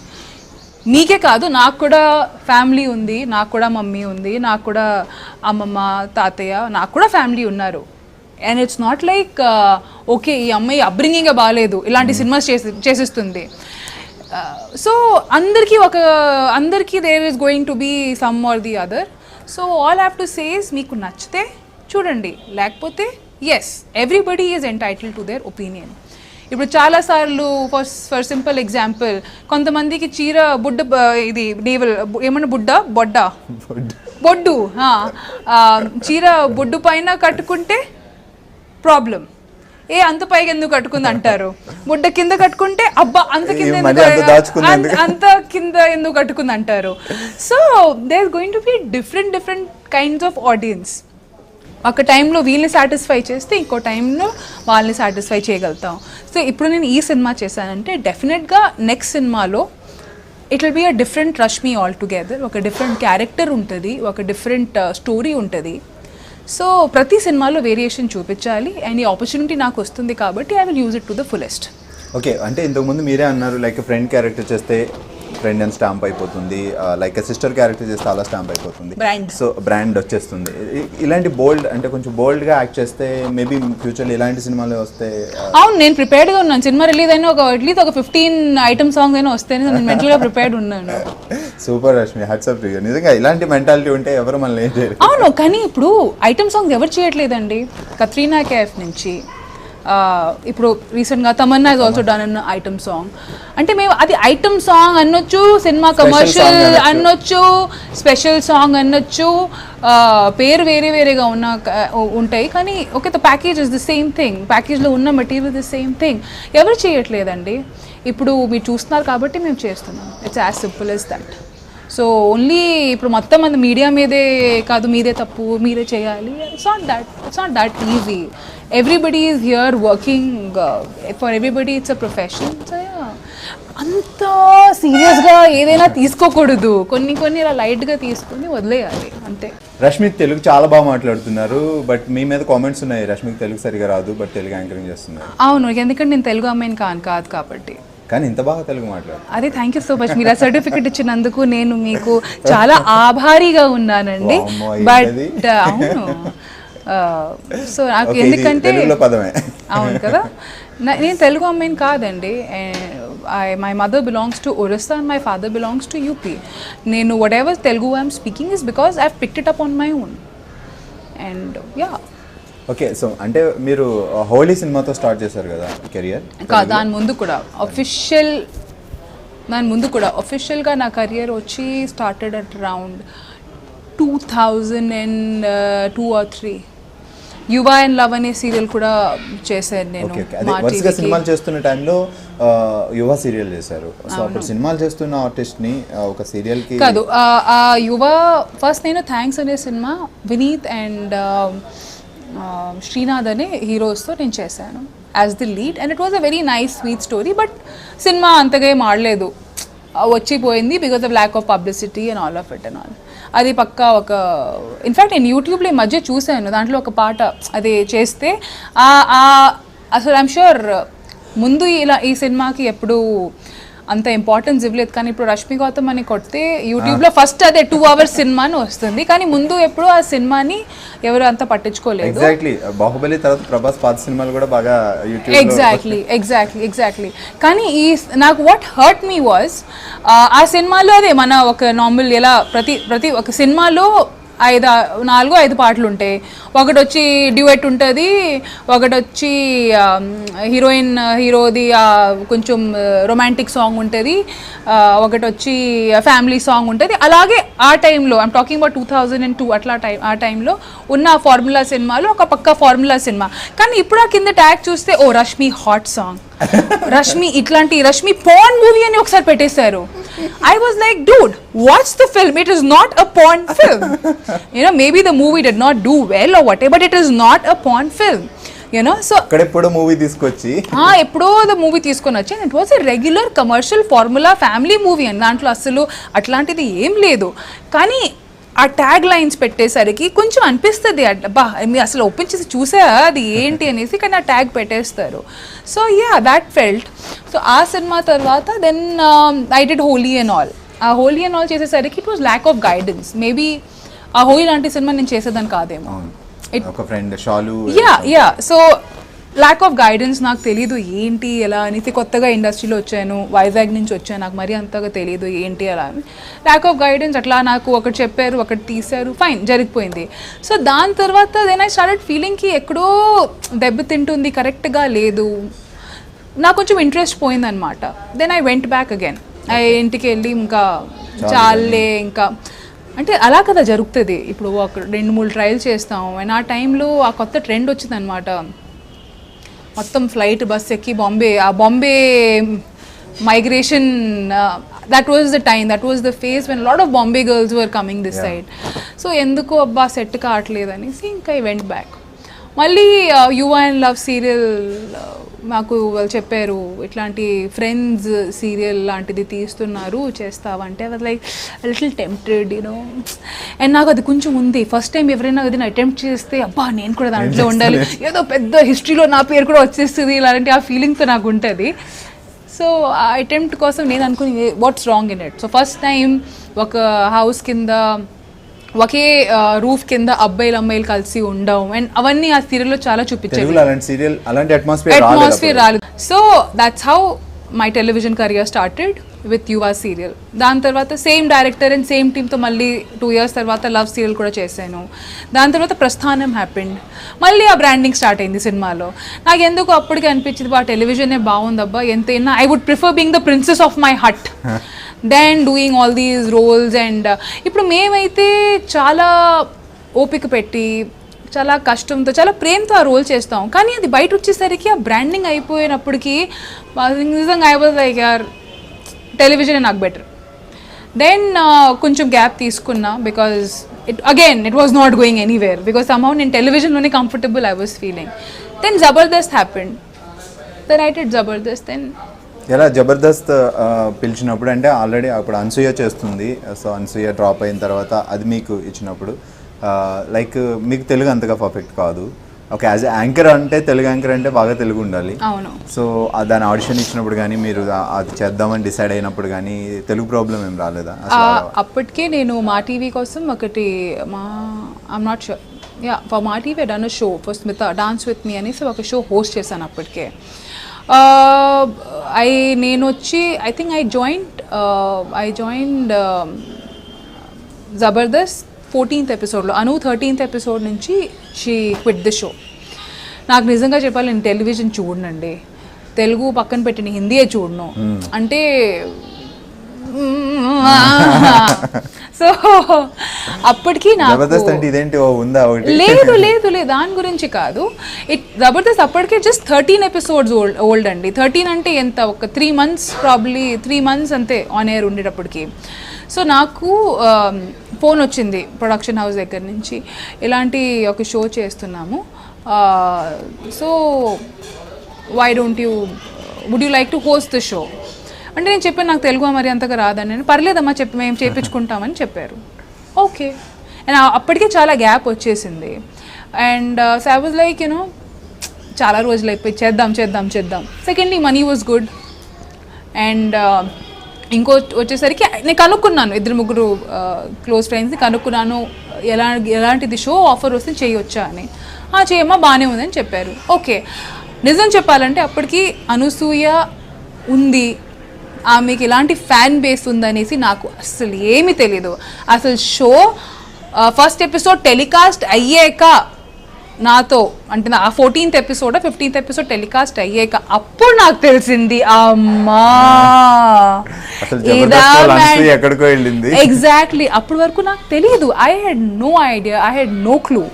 మీకే కాదు, నాకు కూడా ఫ్యామిలీ ఉంది, నాకు కూడా మమ్మీ ఉంది, నాకు కూడా అమ్మమ్మ తాతయ్య, నాకు కూడా ఫ్యామిలీ ఉన్నారు. And it's not like okay ఈ అమ్మాయి అప్బ్రింగింగ్ బాగాలేదు ఇలాంటి సినిమాస్ చేసేస్తుంది. సో అందరికీ there is going to be some or the other. So all have to says మీకు నచ్చితే చూడండి, లేకపోతే as everybody is entitled to their opinion. ఇప్పుడు చాలాసార్లు ఫర్ సింపుల్ ఎగ్జాంపుల్, కొంతమందికి చీర ఇది నేవల్ ఏమన్నా బొడ్డు చీర బొడ్డు పైన కట్టుకుంటే ప్రాబ్లం, అంత పైకి ఎందుకు కట్టుకుంది అంటారు. బుడ్డ కింద కట్టుకుంటే అబ్బా అంత కింద ఎందుకు కట్టుకుంది అంటారు. So there is going to be different kinds of audience. ఒక టైంలో వీళ్ళని సాటిస్ఫై చేస్తే ఇంకో టైంలో వాళ్ళని సాటిస్ఫై చేయగలుగుతాం. సో ఇప్పుడు నేను ఈ సినిమా చేశానంటే డెఫినెట్గా నెక్స్ట్ సినిమాలో it will be a different Rashmi all together. ఒక డిఫరెంట్ క్యారెక్టర్ ఉంటుంది, ఒక డిఫరెంట్ స్టోరీ ఉంటుంది. సో ప్రతి సినిమాలో వేరియేషన్ చూపించాలి అండ్ ఈ ఆపర్చునిటీ నాకు వస్తుంది కాబట్టి I will use it to the fullest. Okay, అంటే ఇంతకుముందు మీరే అన్నారు లైక్ ఫ్రెండ్ క్యారెక్టర్ చేస్తే ఫ్రెండ్ అని స్టాంప్ అయిపోతుంది, లైక్ సిస్టర్ క్యారెక్టర్ చేస్తే అలా స్టాంప్ అయిపోతుంది, సో బ్రాండ్ వచ్చేస్తుంది. ఇలాంటి బోల్డ్ అంటే కొంచెం బోల్డ్గా యాక్ట్ చేస్తే మేబీ ఫ్యూచర్లో ఇలాంటి సినిమాలు వస్తే. అవును, నేను ప్రిపేర్డ్గా ఉన్నాను. సినిమా రిలీజ్ అయినా అట్లీస్ట్ ఒక 15 ఐటమ్ సాంగ్స్ అయినా వస్తేనే నేను మెంటల్గా ప్రిపేర్డ్ ఉన్నాను. Super Rashmi, hats off to you. నిజంగా ఇలాంటి మెంటాలిటీ ఉంటే ఎవరు మనల్ని ఏం చేయరు. అవును, కానీ ఇప్పుడు ఐటమ్ సాంగ్స్ ఎవరు చేయట్లేదండి. కత్రీనా కైఫ్ నుంచి ఇప్పుడు రీసెంట్గా Tamannaah is also done an item song. అంటే మేము అది ఐటమ్ సాంగ్ అనొచ్చు, సినిమా కమర్షియల్ అనొచ్చు, స్పెషల్ సాంగ్ అనొచ్చు, పేరు వేరేగా ఉంటాయి కానీ okay the package is the same thing, ప్యాకేజ్లో ఉన్న మెటీరియల్ ద సేమ్ థింగ్. ఎవరు చేయట్లేదండి. ఇప్పుడు మీరు చూస్తున్నారు కాబట్టి మేము చేస్తున్నాం. It's as simple as that. So only ఇప్పుడు మొత్తం మంది మీడియా మీదే కాదు, మీదే తప్పు, మీరే చేయాలి. It's not that easy. Everybody is here working for everybody. It's a profession. So అంత సీరియస్గా ఏదైనా తీసుకోకూడదు, కొన్ని ఇలా లైట్గా తీసుకుని వదిలేయాలి అంతే. రష్మి తెలుగు చాలా బాగా మాట్లాడుతున్నారు, బట్ మీ మీద కామెంట్స్ ఉన్నాయి రష్మికి తెలుగు సరిగా రాదు బట్ తెలుగు యాంకరింగ్ చేస్తున్నారు. అవును, ఎందుకంటే నేను తెలుగు అమ్మాయిని కాదు కాబట్టి. కానీ ఇంత బాగా తెలుగు మాట్లాడు. అదే థ్యాంక్ యూ సో మచ్. మీరు ఆ సర్టిఫికెట్ ఇచ్చినందుకు నేను మీకు చాలా ఆభారీగా ఉన్నానండి. బట్ అవును, సో నాకు ఎందుకంటే అవును కదా, నేను తెలుగు అమ్మాయిని కాదండి. My mother belongs to Orissa and my father belongs to UP. నేను whatever Telugu I'm speaking is because I picked it up on my own. And yeah okay, so అంటే మీరు హోలీ సినిమాతో స్టార్ట్ చేశారు కదా కెరియర్? దాని ముందు కూడా అఫీషియల్గా నా కెరియర్ వచ్చి స్టార్టెడ్ అట్ అరౌండ్ 2002 or 3. యువ అండ్ లవ్ అనే సీరియల్ కూడా చేశాను నేను ఓకే అదే మా వరుసగా టీవీకి. సినిమాలు చేస్తున్న టైంలో యువ సీరియల్ చేశారు. సో అప్పుడు సినిమాలు చేస్తున్న ఆర్టిస్ట్ని ఒక సీరియల్కి కాదు ఆ యువ ఫస్ట్ నేను థ్యాంక్స్ అనే సినిమా వినీత్ అండ్ శ్రీనాథ్ అనే హీరోస్తో నేను చేశాను as the lead and it was a very nice sweet story. But cinema అంతగా ఏం ఆడలేదు, వచ్చిపోయింది because of lack of publicity and all of it and all. అది పక్కా ఒక ఇన్ఫ్యాక్ట్ నేను యూట్యూబ్లో ఈ మధ్య చూశాను, దాంట్లో ఒక పాట అది చేస్తే అసలు ఐమ్ షూర్ ముందు ఈ సినిమాకి ఎప్పుడు అంత ఇంపార్టెన్స్ ఇవ్వలేదు, కానీ ఇప్పుడు రష్మి గౌతమ్ అని కొడితే యూట్యూబ్లో ఫస్ట్ అదే 2 hours సినిమా అని వస్తుంది, కానీ ముందు ఎప్పుడు ఆ సినిమాని ఎవరు అంత పట్టించుకోలేదు. ఎగ్జాక్ట్లీ బాహుబలి తర్వాత ప్రభాస్ పాత సినిమాలు కూడా బాగా యూట్యూబ్ ఎగ్జాక్ట్లీ కానీ నాకు వాట్ హర్ట్ మీ వాజ్ ఆ సినిమాలో అదే మన ఒక నార్మల్ ఎలా ప్రతి ఒక సినిమాలో 4-5 పాటలు ఉంటాయి. ఒకటి వచ్చి డ్యూయట్ ఉంటుంది, ఒకటి వచ్చి హీరోది కొంచెం రొమాంటిక్ సాంగ్ ఉంటుంది, ఒకటి వచ్చి ఫ్యామిలీ సాంగ్ ఉంటుంది. అలాగే ఆ టైంలో ఐమ్ టాకింగ్ అబౌట్ 2002 అట్లా ఆ టైంలో ఉన్న ఫార్ములా సినిమాలో ఒక పక్క ఫార్ములా సినిమా. కానీ ఇప్పుడు ఆ కింద ట్యాగ్ చూస్తే ఓ Rashmi hot song, Rashmi porn movie అని ఒకసారి పెట్టేశారు. I was like, dude, watch the film. It is not a porn film. Maybe the movie did not do well or whatever, but it is not a porn film. So ఎప్పుడో movie తీసుకొచ్చి ఎప్పుడో the movie తీసుకొని వచ్చి it was a regular commercial formula family movie అని దాంట్లో అసలు అట్లాంటిది ఏం లేదు. కానీ ఆ ట్యాగ్ లైన్స్ పెట్టేసరికి కొంచెం అనిపిస్తుంది అబ్బా మీరు అసలు ఓపెన్ చేసి చూసా అది ఏంటి అనేసి, కానీ ఆ ట్యాగ్ పెట్టేస్తారు. So that felt. సో ఆ సినిమా తర్వాత then I did Holi and all. ఆ హోలీ అండ్ ఆల్ చేసేసరికి it was lack of guidance. Maybe ఆ హోలీ లాంటి సినిమా నేను చేసేదాన్ని కాదేమో. ఒక friend Shalu so lack of guidance, నాకు తెలీదు ఏంటి ఎలా అనేసి. కొత్తగా ఇండస్ట్రీలో వచ్చాను, వైజాగ్ నుంచి వచ్చాను, నాకు మరీ అంతగా తెలియదు ఏంటి అలా అని. ల్యాక్ ఆఫ్ గైడెన్స్ అట్లా నాకు ఒకటి చెప్పారు, ఒకటి తీశారు, ఫైన్ జరిగిపోయింది. సో దాని తర్వాత దెన్ ఐ స్టార్టెడ్ ఫీలింగ్కి ఎక్కడో దెబ్బతింటుంది, కరెక్ట్గా లేదు, నాకు కొంచెం ఇంట్రెస్ట్ పోయిందనమాట. Then I went back again. ఇంటికి వెళ్ళి ఇంకా చాలే ఇంకా అంటే అలా కదా జరుగుతుంది. ఇప్పుడు ఒక 2-3 ట్రయల్స్ చేస్తాం అండ్ ఆ టైంలో ఆ కొత్త ట్రెండ్ వచ్చిందనమాట. మొత్తం ఫ్లైట్ బస్ ఎక్కి Bombay migration, that was the time, that was the phase when a lot of Bombay girls were coming this side. So ఎందుకు అబ్బా సెట్ కావట్లేదు అనేసి ఇంకా ఐ వెంట్ బ్యాక్. మళ్ళీ యువ అండ్ లవ్ సీరియల్ మాకు వాళ్ళు చెప్పారు ఇట్లాంటి ఫ్రెండ్స్ సీరియల్ లాంటిది తీస్తున్నారు చేస్తావంటే అది లైక్ లిటిల్ టెంప్టెడ్ అండ్ నాకు అది కొంచెం ఉంది. ఫస్ట్ టైం ఎవరైనా అది అటెంప్ట్ చేస్తే అబ్బా నేను కూడా దాంట్లో ఉండాలి, ఏదో పెద్ద హిస్టరీలో నా పేరు కూడా వచ్చేస్తుంది ఇలాంటి ఆ ఫీలింగ్తో నాకు ఉంటుంది. సో ఆ అటెంప్ట్ కోసం నేను అనుకుని what's wrong in it. So first time ఒక హౌస్ కింద ఒకే రూఫ్ కింద అమ్మాయిలు కలిసి ఉండవు అండ్ అవన్నీ ఆ సీరియల్లో చాలా చూపించారు. అట్మాస్ఫియర్ రాలేదు. So that's how my television career started with యువ సీరియల్. దాని తర్వాత సేమ్ డైరెక్టర్ అండ్ సేమ్ టీమ్తో మళ్ళీ 2 years తర్వాత లవ్ సీరియల్ కూడా చేశాను. దాని తర్వాత ప్రస్థానం హ్యాపెండ్. మళ్ళీ ఆ బ్రాండింగ్ స్టార్ట్ అయింది సినిమాలో. నాకు ఎందుకు అప్పటికి అనిపించింది ఆ టెలివిజనే బాగుందబ్బా, ఎంతైనా I would prefer being the princess of my hut than doing all these roles. And ఇప్పుడు మేమైతే చాలా ఓపిక పెట్టి చాలా కష్టంతో చాలా ప్రేమతో ఆ రోల్ చేస్తాం, కానీ అది బయట వచ్చేసరికి ఆ బ్రాండింగ్ అయిపోయినప్పటికీ నిజంగా ఐ వాజ్ లైక్ యార్ టెలివిజన్ నాకు బెటర్. దెన్ కొంచెం గ్యాప్ తీసుకున్నా because it was not going anywhere because somehow నేను టెలివిజన్లోనే comfortable I was feeling. Then Jabardasth happened. Then I did Jabardasth. Then ఎలా జబర్దస్త్ పిలిచినప్పుడు అంటే ఆల్రెడీ అప్పుడు అనసూయ చేస్తుంది, సో అనసూయ డ్రాప్ అయిన తర్వాత అది మీకు ఇచ్చినప్పుడు లైక్ మీకు తెలుగు అంతగా పర్ఫెక్ట్ కాదు. ఓకే, యాజ్ యాంకర్ అంటే తెలుగు యాంకర్ అంటే బాగా తెలుగు ఉండాలి. అవును. సో దాని ఆడిషన్ ఇచ్చినప్పుడు కానీ మీరు అది చేద్దామని డిసైడ్ అయినప్పుడు కానీ తెలుగు ప్రాబ్లం ఏం రాలేదా? అప్పటికే నేను మా టీవీ కోసం ఒకటి I'm not sure for Maa TV done a show for Smitha dance with me అనేసి ఒక షో హోస్ట్ చేశాను అప్పటికే. నేను వచ్చి I think I joined Jabardasth 14th ఎపిసోడ్లో. అను 13th ఎపిసోడ్ నుంచి షీ క్విట్ ది షో. నాకు నిజంగా చెప్పాలి నేను టెలివిజన్ చూడనండి, తెలుగు పక్కన పెట్టి హిందీయే చూడను. అంటే సో అప్పటికి జబర్దస్త్ నాకు అంటే ఇదేంటి ఉందా ఒకటి లేదు లేదు లేదు దాని గురించి కాదు. జబర్దస్త్ అప్పటికే జస్ట్ 13 ఎపిసోడ్స్ ఓల్డ్ అండి. 13 అంటే ఎంత, ఒక 3 months ప్రాబ్లీ 3 months అంతే ఆన్ ఎయిర్ ఉండేటప్పటికి. సో నాకు ఫోన్ వచ్చింది ప్రొడక్షన్ హౌస్ దగ్గర నుంచి, ఇలాంటి ఒక షో చేస్తున్నాము, so why don't you would you like to host the show అంటే నేను చెప్పాను నాకు తెలుగు మరి అంతగా రాదని. నేను పర్లేదమ్మా చెప్పి మేము చేయించుకుంటామని చెప్పారు. ఓకే, అండ్ అప్పటికే చాలా గ్యాప్ వచ్చేసింది. And so I was like you know చాలా రోజులు అయిపోయి చేద్దాం చేద్దాం చేద్దాం. Secondly money was good. And ఇంకో వచ్చేసరికి నేను కనుక్కున్నాను, 2-3 క్లోజ్ ఫ్రెండ్స్ని కనుక్కున్నాను, ఎలాంటిది షో ఆఫర్ వస్తే చేయొచ్చా అని. చేయమ్మా బాగానే ఉందని చెప్పారు. ఓకే, నిజం చెప్పాలంటే అప్పటికి అనసూయ ఉంది, ఆమెకి ఇలాంటి ఫ్యాన్ బేస్ ఉందనేసి నాకు అసలు ఏమీ తెలీదు. అసలు షో ఫస్ట్ ఎపిసోడ్ టెలికాస్ట్ అయ్యాక నాతో అంటే ఆ 14th episode 15th episode telecast అయ్యాక అప్పుడు నాకు తెలిసింది అమ్మా ఎగ్జాక్ట్లీ. అప్పటి వరకు నాకు తెలియదు. I had no idea, I had no clue.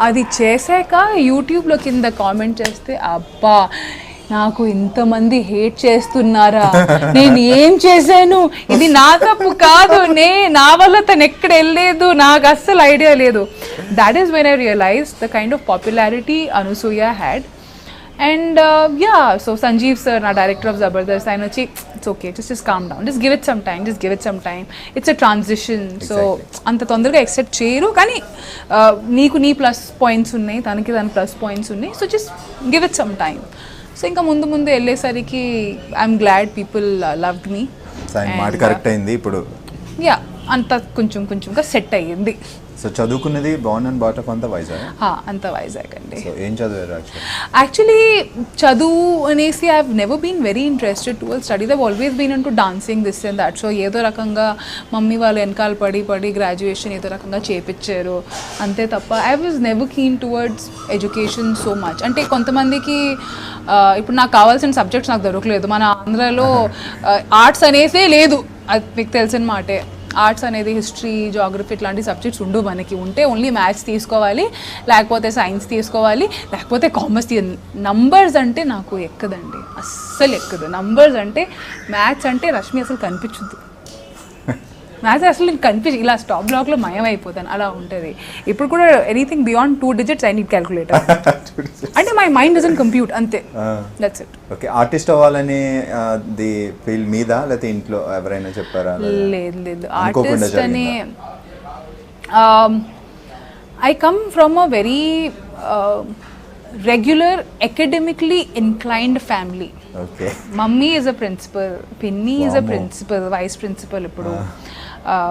అది చేశాక యూట్యూబ్లో కింద కామెంట్ చేస్తే అబ్బా నాకు ఇంతమంది హేట్ చేస్తున్నారా, నేను ఏం చేశాను, ఇది నా తప్పు కాదు, నా వల్ల తను ఎక్కడ వెళ్ళలేదు, నాకు అస్సలు ఐడియా లేదు. That is when I realize the kind of popularity Anasuya had. And yeah, so Sanjeev sir నా డైరెక్టర్ ఆఫ్ జబర్దస్త్, ఆయన వచ్చి it's okay, just calm down, just give it some time, it's a transition, so అంత తొందరగా except చేయరు, కానీ నీకు నీ plus points ఉన్నాయి, తనకి దాని ప్లస్ పాయింట్స్ ఉన్నాయి, so just give it some time. So ఇంకా ముందు వెళ్ళేసరికి ఐఎమ్ గ్లాడ్ పీపుల్ లవ్డ్ మీ. మాట కరెక్ట్ అయింది ఇప్పుడు. యా, అంత కొంచెంగా సెట్ అయ్యింది. సో చదువుకున్నది బాన్ అండ్ బాటప్ అంతా వైజాగ్? అంతా వైజాగ్ అండి. ఏం చదివారు యాక్చువల్లీ? చదువు అనేసి I have never been very interested towards studies. I always been into dancing this and that. So ఏదో రకంగా మమ్మీ వాళ్ళు వెనకాల పడి గ్రాడ్యుయేషన్ ఏదో రకంగా చేపించారు అంతే తప్ప I was never keen towards education so much. అంటే కొంతమందికి ఇప్పుడు నాకు కావాల్సిన సబ్జెక్ట్స్ నాకు దొరకలేదు. మన ఆంధ్రాలో ఆర్ట్స్ అనేసే లేదు, అది మీకు తెలిసిన మాటే. ఆర్ట్స్ అనేది హిస్టరీ, జాగ్రఫీ ఇట్లాంటి సబ్జెక్ట్స్ ఉండవు మనకి. ఉంటే ఓన్లీ మ్యాథ్స్ తీసుకోవాలి, లేకపోతే సైన్స్ తీసుకోవాలి, లేకపోతే కామర్స్ నంబర్స్ అంటే నాకు ఎక్కదండి, అస్సలు ఎక్కదు. నంబర్స్ అంటే మ్యాథ్స్ అంటే రష్మి అసలు కనిపించదు. మ్యాథ్స్ అసలు నేను కన్ఫ్యూజ్, ఇలా స్టాప్ బ్లాక్లో మయం అయిపోతాను, అలా ఉంటుంది. ఇప్పుడు కూడా anything beyond 2 digits I need calculator. అంటే మై మైండ్ డజంట్ కంప్యూట్, అంతే, దట్స్ ఇట్. ఓకే, ఆర్టిస్ట్ అవ్వాలని ది ఫీల్డ్ మీద లేకపోతే ఇంట్లో ఎవరైనా చెప్పారా? లేదు, ఆర్టిస్ట్ అని I come from a very regular academically inclined family. Okay. Mummy is a principal, Pinny is a principal, vice principal ఇప్పుడు.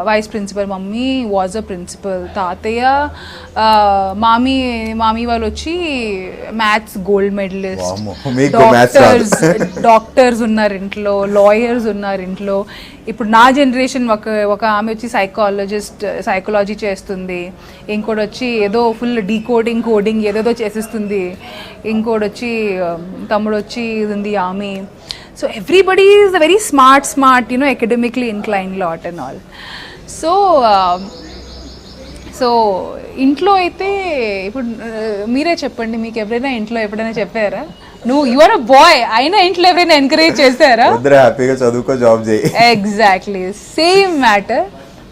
Vice principal, mummy was a principal, తాతయ్య మామీ వాళ్ళు వచ్చి మ్యాథ్స్ గోల్డ్ మెడలిస్ట్, డాక్టర్స్ ఉన్నారు ఇంట్లో, lawyers ఉన్నారు ఇంట్లో. ఇప్పుడు నా జనరేషన్ ఒక ఆమె వచ్చి సైకాలజీ చేస్తుంది, ఇంకోటి వచ్చి ఏదో ఫుల్ కోడింగ్ ఏదేదో చేసేస్తుంది, ఇంకోటి వచ్చి తమ్ముడు వచ్చి ఇది ఉంది ఆమె. So everybody is a very smart, academically inclined lot and all. So ఇంట్లో అయితే ఇప్పుడు మీరే చెప్పండి, మీకు ఎవరైనా ఇంట్లో ఎప్పుడైనా చెప్పారా యు ఆర్ అ బాయ్ అయినా ఇంట్లో ఎవరైనా ఎంకరేజ్ చేశారా? హ్యాపీగా చదువుకో, జాబ్ చేయి. Exactly same matter,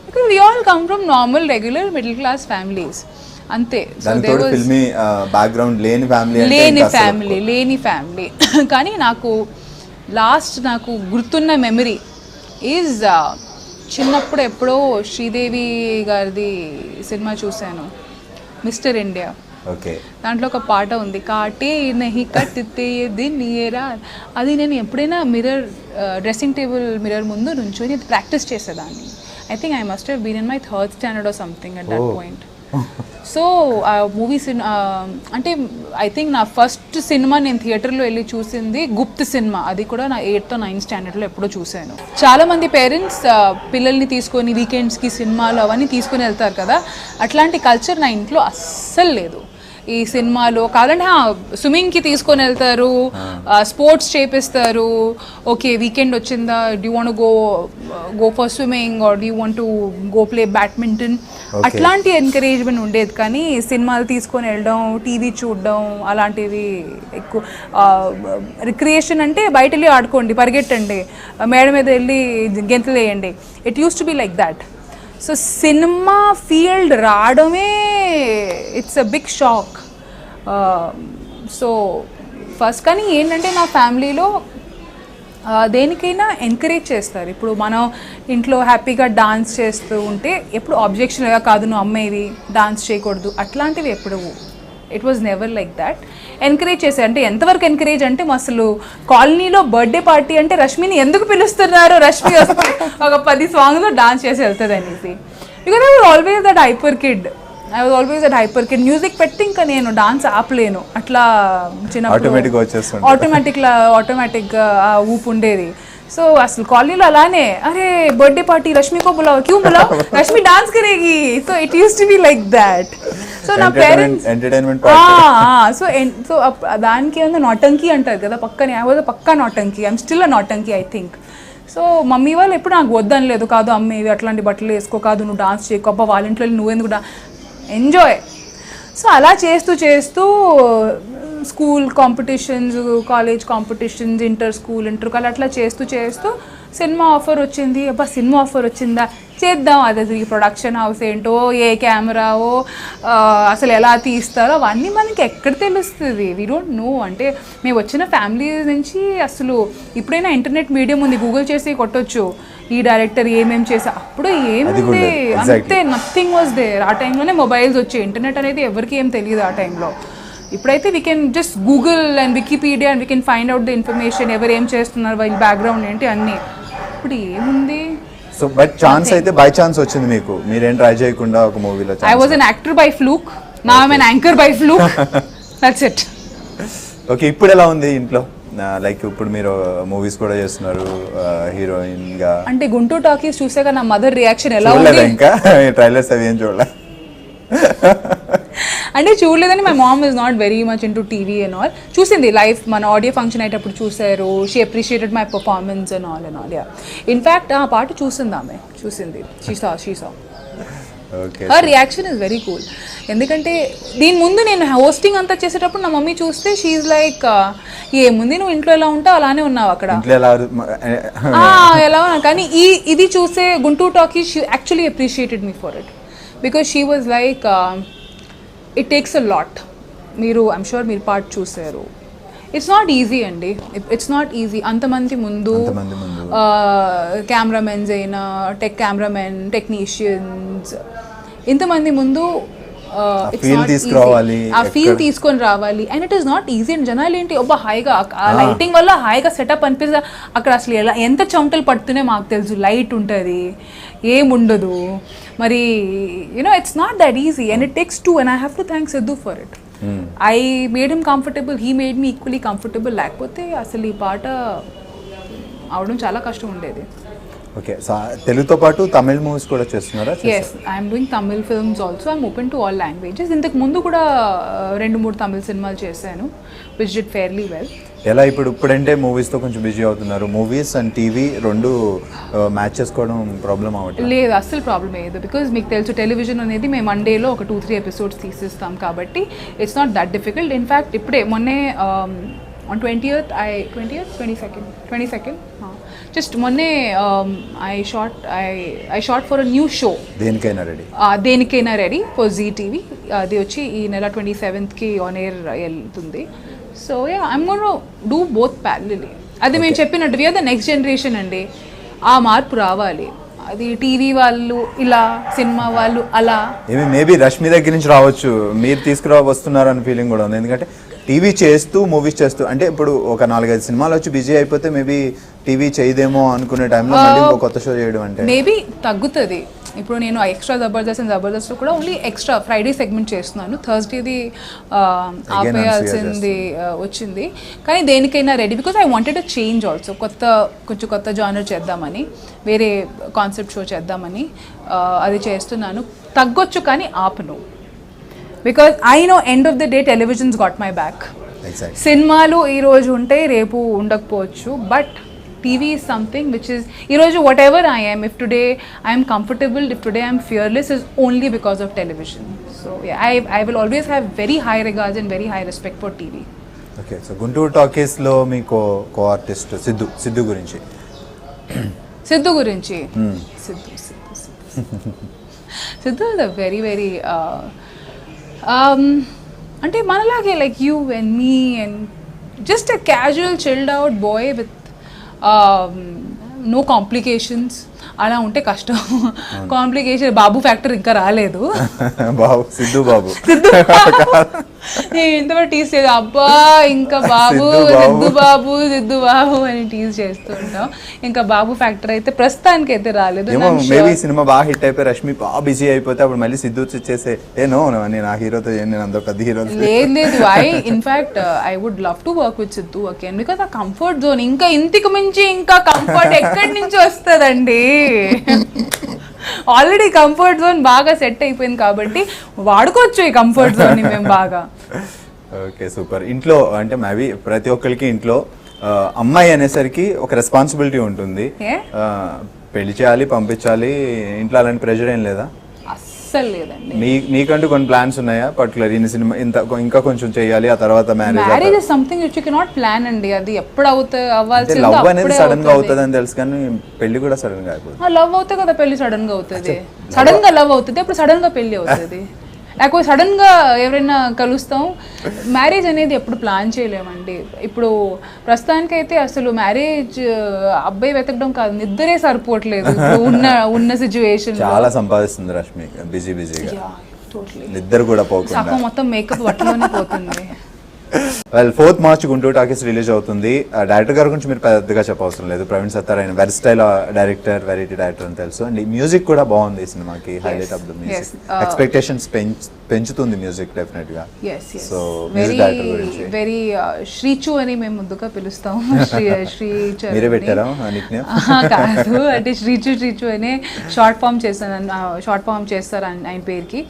because we all come from normal regular middle class families, అంతే. లేని ఫ్యామిలీ కానీ నాకు గుర్తున్న మెమరీ ఈజ్ చిన్నప్పుడు ఎప్పుడో శ్రీదేవి గారిది సినిమా చూశాను, మిస్టర్ ఇండియా. దాంట్లో ఒక పాట ఉంది, కాటే నహి కట్తే దిన్నియేరా. అది నేను ఎప్పుడైనా డ్రెస్సింగ్ టేబుల్ మిర్రర్ ముందు నుంచొని ప్రాక్టీస్ చేసేదాన్ని. I think I must have been in my 3rd standard or something at that point. So movies అంటే ఐ థింక్ నా ఫస్ట్ సినిమా నేను థియేటర్లో వెళ్ళి చూసింది గుప్త్ సినిమా. అది కూడా నా 8th or 9th standardలో ఎప్పుడో చూశాను. చాలామంది పేరెంట్స్ పిల్లల్ని తీసుకొని వీకెండ్స్కి సినిమాలు అవన్నీ తీసుకొని వెళ్తారు కదా, అట్లాంటి కల్చర్ నా ఇంట్లో అస్సలు లేదు. ఈ సినిమాలో కావాలంటే స్విమ్మింగ్కి తీసుకొని వెళ్తారు, స్పోర్ట్స్ చేపిస్తారు. ఓకే వీకెండ్ వచ్చిందా, do want go for swimming or do want to go play badminton, అట్లాంటి ఎంకరేజ్మెంట్ ఉండేది. కానీ సినిమాలు తీసుకొని వెళ్ళడం, టీవీ చూడడం అలాంటివి ఎక్కువ. రిక్రియేషన్ అంటే బయట వెళ్ళి ఆడుకోండి, పరిగెట్టండి, మేడ మీద వెళ్ళి గెంతులు వేయండి. It use to be like that. So cinema field రావడమే it's a big shock. So first కానీ ఏంటంటే నా ఫ్యామిలీలో దేనికైనా ఎంకరేజ్ చేస్తారు. ఇప్పుడు మనం ఇంట్లో హ్యాపీగా డాన్స్ చేస్తూ ఉంటే ఎప్పుడు ఆబ్జెక్షన్గా కాదు నువ్వు అమ్మాయివి డాన్స్ చేయకూడదు అట్లాంటివి ఎప్పుడు. It was never like that. Encourage చేశారు. అంటే ఎంతవరకు ఎంకరేజ్ అంటే అసలు కాలనీలో బర్త్డే పార్టీ అంటే రష్మిని ఎందుకు పిలుస్తున్నారు, రష్మి వస్తే ఒక 10 సాంగ్లో డాన్స్ చేసి వెళ్తుంది అనేసి. Because I was always that hyper kid. Music పెట్టి ఇంకా నేను డాన్స్ ఆపలేను. అట్లా చిన్నప్పుడు ఆటోమేటిక్గా ఊపు ఉండేది. సో అసలు కాలనీలో అలానే అరే బర్త్డే పార్టీ రష్మికో బులావ్ క్యూ బులావ్ రష్మి డాన్స్ కరేగి. So it use to be like that. So నా పేరెంట్స్ సో దానికి ఏమన్నా నాటంకి అంటారు కదా పక్కనే. ఐ వాజ్ పక్కా నాటంకి, ఐఎమ్ స్టిల్ అ నాటంకి ఐ థింక్. సో మమ్మీ వాళ్ళు ఎప్పుడు నాకు వద్దనలేదు, కాదు అమ్మేవి అట్లాంటి బట్టలు వేసుకో, కాదు నువ్వు డాన్స్ చేయకు, అబ్బా వాళ్ళ ఇంట్లో నువ్వెందుకు ఎంజాయ్. సో అలా చేస్తూ school competitions, college competitions, inter అట్లా చేస్తూ సినిమా ఆఫర్ వచ్చింది. అబ్బా సినిమా ఆఫర్ వచ్చిందా చేద్దాం. అది ఈ ప్రొడక్షన్ హౌస్ ఏంటో, ఏ కెమెరావో, అసలు ఎలా తీస్తారో అవన్నీ మనకి ఎక్కడ తెలుస్తుంది. We don't know. అంటే మేము వచ్చిన ఫ్యామిలీ నుంచి అసలు ఇప్పుడైనా ఇంటర్నెట్ మీడియం ఉంది, గూగుల్ చేసి కొట్టొచ్చు ఈ డైరెక్టర్ ఏమేమి చేసా. అప్పుడు ఏముంది అంతే, నథింగ్ వాజ్ దేర్. ఆ టైంలోనే మొబైల్స్ వచ్చాయి, ఇంటర్నెట్ అనేది ఎవరికి ఏం తెలియదు ఆ టైంలో. ఇప్పుడైతే we can just Google and Wikipedia and we can find out the information, ఎవరు ఏం చేస్తున్నారు, వాళ్ళ బ్యాక్గ్రౌండ్ ఏంటి అన్నీ. ఇప్పుడు ఏముంది. సో బట్ ఛాన్స్ అయితే బై ఛాన్స్ వచ్చింది మీకు, మీరేం ట్రై చేయకుండా ఒక మూవీలో. I was an actor by fluke, now I am an anchor by fluke. That's it. Okay ఇప్పుడు ఎలా ఉంది ఇంట్లో? లైక్ ఇప్పుడు మీరు మూవీస్ కూడా చేస్తున్నారు హీరోయిన్ గా. అంటే గుంటూరు టాకీస్ చూసాక నా మదర్ రియాక్షన్ ఎలా ఉంది? ఇంకా ట్రైలర్స్ అవి ఏం చూడలే. అంటే చూడలేదని my mom is not very much into TV and all. చూసింది లైఫ్, మన ఆడియో ఫంక్షన్ అయ్యేటప్పుడు చూసారు. She appreciated my performance and all yeah. In fact ఆ పాట చూసింది ఆమె, చూసింది. She saw her reaction is very cool. ఎందుకంటే దీని ముందు నేను హోస్టింగ్ అంతా చేసేటప్పుడు నా మమ్మీ చూస్తే షీఈ్ లైక్ ఏముంది నువ్వు ఇంట్లో ఎలా ఉంటావు అలానే ఉన్నావు అక్కడ ఎలా ఉన్నా. కానీ ఇది చూస్తే Guntur talkie she actually appreciated me for it because she was like it takes a lot. మీరు ఐమ్ షూర్ మీరు పార్ట్ చూసారు. ఇట్స్ నాట్ ఈజీ అండి, ఇట్స్ నాట్ ఈజీ. అంతమంది ముందు కెమెరామెన్స్ అయినా, కెమెరామెన్, టెక్నీషియన్స్, ఇంతమంది ముందు ఆ ఫీల్ తీసుకొని రావాలి. And it is not easy. And జనాలు ఏంటి ఒబ్బా హాయిగా లైటింగ్ వల్ల హాయిగా సెటప్ అనిపిస్తుంది. అక్కడ అసలు ఎంత చెమటలు పడుతూనే మాకు తెలుసు. లైట్ ఉంటుంది, ఏముండదు. మరి you know it's not that easy and it takes two. And I have to thank Siddhu for it. I made him comfortable, he made me equally comfortable. లేకపోతే అసలు ఈ పాట అవడం చాలా కష్టం ఉండేది. ఓకే, సో తెలుగుతో పాటు తమిళ్ మూవీస్ కూడా చేస్తున్నారా? Yes, I am doing Tamil films also. I am open to all languages. ఇంతకు ముందు కూడా 2-3 తమిళ సినిమాలు చేశాను, which did fairly well. ఎలా ఇప్పుడంటే మూవీస్తో కొంచెం బిజీ అవుతున్నారు. మూవీస్ అండ్ టీవీ రెండు మ్యాచ్ చేసుకోవడం ప్రాబ్లం అవ్వట్లేదు? లేదు, అస్సలు ప్రాబ్లం లేదు. బికాజ్ మీకు తెలుసు టెలివిజన్ అనేది మేము మండేలో ఒక 2-3 ఎపిసోడ్స్ తీసిస్తాం కాబట్టి it's not that difficult. In fact ఇప్పుడే మొన్నే on 22nd just మొన్నే I shot for a new show. దేనికైనా రెడీ ఫర్ జీ టీవీ. అది వచ్చి ఈ నెల 27th ఆన్ ఎయిర్ వెళ్తుంది. So yeah, I'm gonna do both parallelly. అది మేము చెప్పినట్టు వీఆర్ ద నెక్స్ట్ జనరేషన్ అండి. ఆ మార్పు రావాలి. అది టీవీ వాళ్ళు ఇలా, సినిమా వాళ్ళు అలా. మేబీ రష్మి దగ్గర నుంచి రావచ్చు, మీరు వస్తున్నారు అనే ఫీలింగ్ కూడా ఉంది. ఎందుకంటే టీవీ చేస్తూ మూవీస్ చేస్తూ, అంటే ఇప్పుడు ఒక 4-5 సినిమాలు వచ్చి బిజీ అయిపోతే మేబీ టీవీ చేయదేమో అనుకునే టైంలో మళ్ళీ ఇంకో కొత్త షో చేయడం అంటే మేబీ తగ్గుతుంది. ఇప్పుడు నేను ఎక్స్ట్రా జబర్దస్త్ కూడా ఓన్లీ ఎక్స్ట్రా ఫ్రైడే సెగ్మెంట్ చేస్తున్నాను. థర్స్డేది ఆపేయాల్సింది వచ్చింది. కానీ దేనికైనా ready because I wanted to change also. కొంచెం కొత్త జానర్ చేద్దామని, వేరే కాన్సెప్ట్ షో చేద్దామని అది చేస్తున్నాను. తగ్గొచ్చు కానీ ఆపను. Because I know end of the day television's got my back. Exact. సినిమాలు ఈరోజు ఉంటే రేపు ఉండకపోవచ్చు, but TV is something which is ఈరోజు whatever I am, if today I am comfortable, if today I am fearless, is only because of television. So yeah, I will always have very high regards and very high respect for TV. Okay, so Guntur టాకీస్లో మీకు co artist Siddhu గురించి. సిద్ధు గురించి Siddhu is a very very అంటే మనలాగే like you and me and just a casual chilled out boy with no complications. అలా ఉంటే కష్టం. Complication బాబు factor ఇంకా రాలేదు. బాబు సిద్ధు బాబు నేను ఎంతవరకు టీజ్ చేసి అబ్బా ఇంకా బాబు సిద్ధు బాబు అని టీజ్ చేస్తూ ఉంటాం. ఇంకా బాబు ఫ్యాక్టర్ అయితే ప్రస్తుతానికి అయితే రాలేదు. మేబీ సినిమా బాగా హిట్ అయిపోయి రష్మి బాగా బిజీ అయిపోతే అప్పుడు మళ్ళీ సిద్ధు వచ్చేసే నో నేను ఆ హీరోతో నేను అంత పెద్ద హీరో లేదు. In fact I would love to work with Siddhu again because ఆ కంఫర్ట్ జోన్ ఇంకా ఇంటికి మించి ఇంకా కంఫర్ట్ ఎక్కడి నుంచి వస్తుందండి. ఆల్రెడీ కంఫర్ట్ జోన్ బాగా సెట్ అయిపోయింది కాబట్టి వాడుకోవచ్చు ఈ కంఫర్ట్ జోన్ ని మేము బాగా. Okay, super. ఇంట్లో అంటే మేబీ ప్రతి ఒక్కరికి ఇంట్లో అమ్మాయి అనేసరికి ఒక రెస్పాన్సిబిలిటీ ఉంటుంది. పెళ్లి చేయాలి, పంపించాలి, ఇంట్లో అలాంటి ప్రెషర్ ఏం లేదా? అస్సలు లేదండి. నీకంటూ కొన్ని ప్లాన్స్ ఉన్నాయా పర్టికులర్ ఈ సినిమా ఇంకా కొంచెం చేయాలి ఆ తర్వాత marriage is something which you cannot plan అండి. అది ఎప్పుడు అవ్వాల్సింది లవ్ అనేది సడన్ గా అవుతుంది అని తెలుసు కానీ పెళ్లి కూడా సడన్ గా అయిపోతుంది. లవ్ అవుతే కదా పెళ్లి సడన్ గా అవుతుంది. సడన్ గా లవ్ అవుతుంది, అప్పుడు సడన్ గా పెళ్లి అవుతుంది. లేకపోతే సడన్ గా ఎవరైనా కలుస్తాం. మ్యారేజ్ అనేది ఎప్పుడు ప్లాన్ చేయలేమండి. ఇప్పుడు ప్రస్తుతానికైతే అసలు మ్యారేజ్ అబ్బాయి వెతకడం కాదు, నిద్రే సరిపోవట్లేదు ఉన్న సిచ్యువేషన్. చాలా సంపాదిస్తుంది రష్మి బిజీగా, నిద్ర కూడా పోకుండా సగం మొత్తం మేకప్ వాటిలోనే పోతుంది. Well 4th March Guntur talkies release అవుతుంది. డైరెక్టర్ గారి గురించి మీరు పెద్దగా చెప్పవసరం లేదు. ప్రవీణ్ సత్తార్ ఆయన వెర్స్టైల్ డైరెక్టర్, వెరైటీ డైరెక్టర్ అని తెలుసు. అండ్ మ్యూజిక్ కూడా బాగుంది ఈ సినిమాకి. Highlight of the music, expectations పెంచుతుంది మ్యూజిక్ డెఫినెట్ గా. సో మ్యూజిక్ డైరెక్టర్ గురించి వెరీ శ్రీచు అని మేము ముందుగా పిలుస్తాం. మీరే పెట్టారా నిక్ నేమ్? కాదు, అంటే శ్రీచు అనే షార్ట్ ఫామ్ చేస్తారు ఆయన పేరుకి.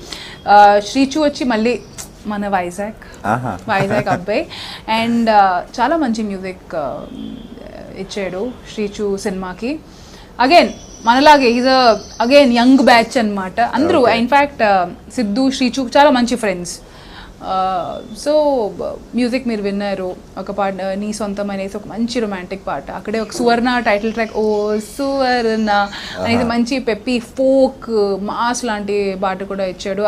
శ్రీచు వచ్చి మళ్ళీ మన వైజాగ్ అబ్బాయి అండ్ చాలా మంచి మ్యూజిక్ ఇచ్చాడు శ్రీచు సినిమాకి. అగైన్ మనలాగే ఈజ్ అగైన్ యంగ్ బ్యాచ్ అనమాట అందరూ. ఇన్ఫ్యాక్ట్ సిద్ధు శ్రీచు చాలా మంచి ఫ్రెండ్స్. సో మ్యూజిక్ మీరు విన్నారు, ఒక పాట నీ సొంతం అనేసి ఒక మంచి రొమాంటిక్ పాట. అక్కడే ఒక సువర్ణ టైటిల్ ట్రాక్, ఓ సువర్ణ అనేది మంచి పెప్పి ఫోక్ మాస్ లాంటి పాట కూడా ఇచ్చాడు.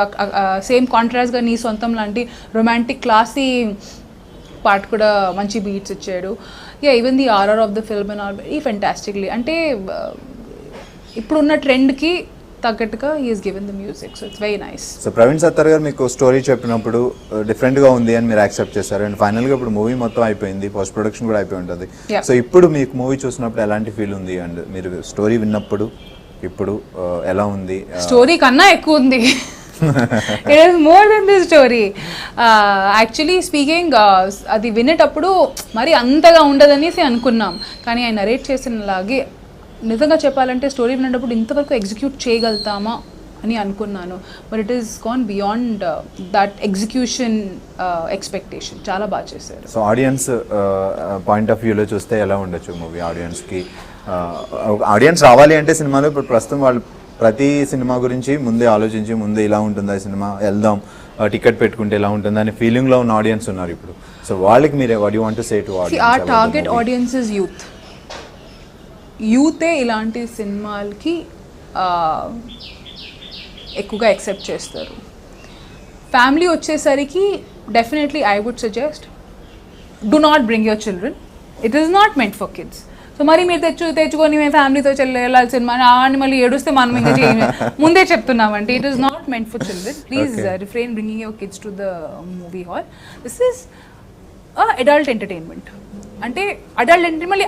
సేమ్ కాంట్రాస్ట్గా నీ సొంతం లాంటి రొమాంటిక్ క్లాసీ పాట కూడా మంచి బీట్స్ ఇచ్చాడు. Even the RR of the film and all very fantastically. అంటే ఇప్పుడున్న ట్రెండ్కి తగ్గట్టుగా is given the music. So it's very nice. So Praveen Sattar garu మీకు స్టోరీ చెప్పినప్పుడు డిఫరెంట్గా ఉంది అని మీరు యాక్సెప్ట్ చేశారు. అండ్ ఫైనల్గా ఇప్పుడు మూవీ మొత్తం అయిపోయింది, పోస్ట్ ప్రొడక్షన్ కూడా అయిపోయి ఉంటుంది. సో ఇప్పుడు మీకు మూవీ చూసినప్పుడు ఎలాంటి ఫీల్ ఉంది? అండ్ మీరు స్టోరీ విన్నప్పుడు ఇప్పుడు ఎలా ఉంది? స్టోరీ కన్నా ఎక్కువ ఉంది. It is more than the story. Actually speaking అది వినేటప్పుడు మరి అంతగా ఉండదనేసి అనుకున్నాం, కానీ ఆయన నరేట్ చేసినలాగే నిజంగా చెప్పాలంటే స్టోరీ వినేటప్పుడు ఇంతవరకు ఎగ్జిక్యూట్ చేయగలుగుతామా అని అనుకున్నాను. But it is gone beyond that execution expectation. చాలా బాగా చేశారు. సో ఆడియన్స్ పాయింట్ ఆఫ్ వ్యూలో చూస్తే ఎలా ఉండొచ్చు మూవీ? ఆడియన్స్ రావాలి అంటే సినిమాలో ఇప్పుడు ప్రస్తుతం వాళ్ళు ప్రతి సినిమా గురించి ముందే ఆలోచించి ముందే ఇలా ఉంటుందా ఈ సినిమా, వెళ్దాం టికెట్ పెట్టుకుంటే ఎలా ఉంటుంది అనే ఫీలింగ్లో ఉన్న ఆడియన్స్ ఉన్నారు ఇప్పుడు. సో వాళ్ళకి మీరే what you want to say to audience? Our target audience is యూతే ఇలాంటి సినిమాలకి ఎక్కువగా యాక్సెప్ట్ చేస్తారు. ఫ్యామిలీ వచ్చేసరికి definitely I would suggest do not bring your children. It is not meant for kids. So మరి మీరు తెచ్చుకొని మేము ఫ్యామిలీతో వెళ్ళాలి సినిమా అని మళ్ళీ ఏడుస్తే మనం ఇంకా ముందే చెప్తున్నామంటే it is not meant for children. Please refrain bringing your kids to the movie hall. This is adult entertainment. అంటే అడల్ట్ ఎంటర్టైన్మెంట్ మళ్ళీ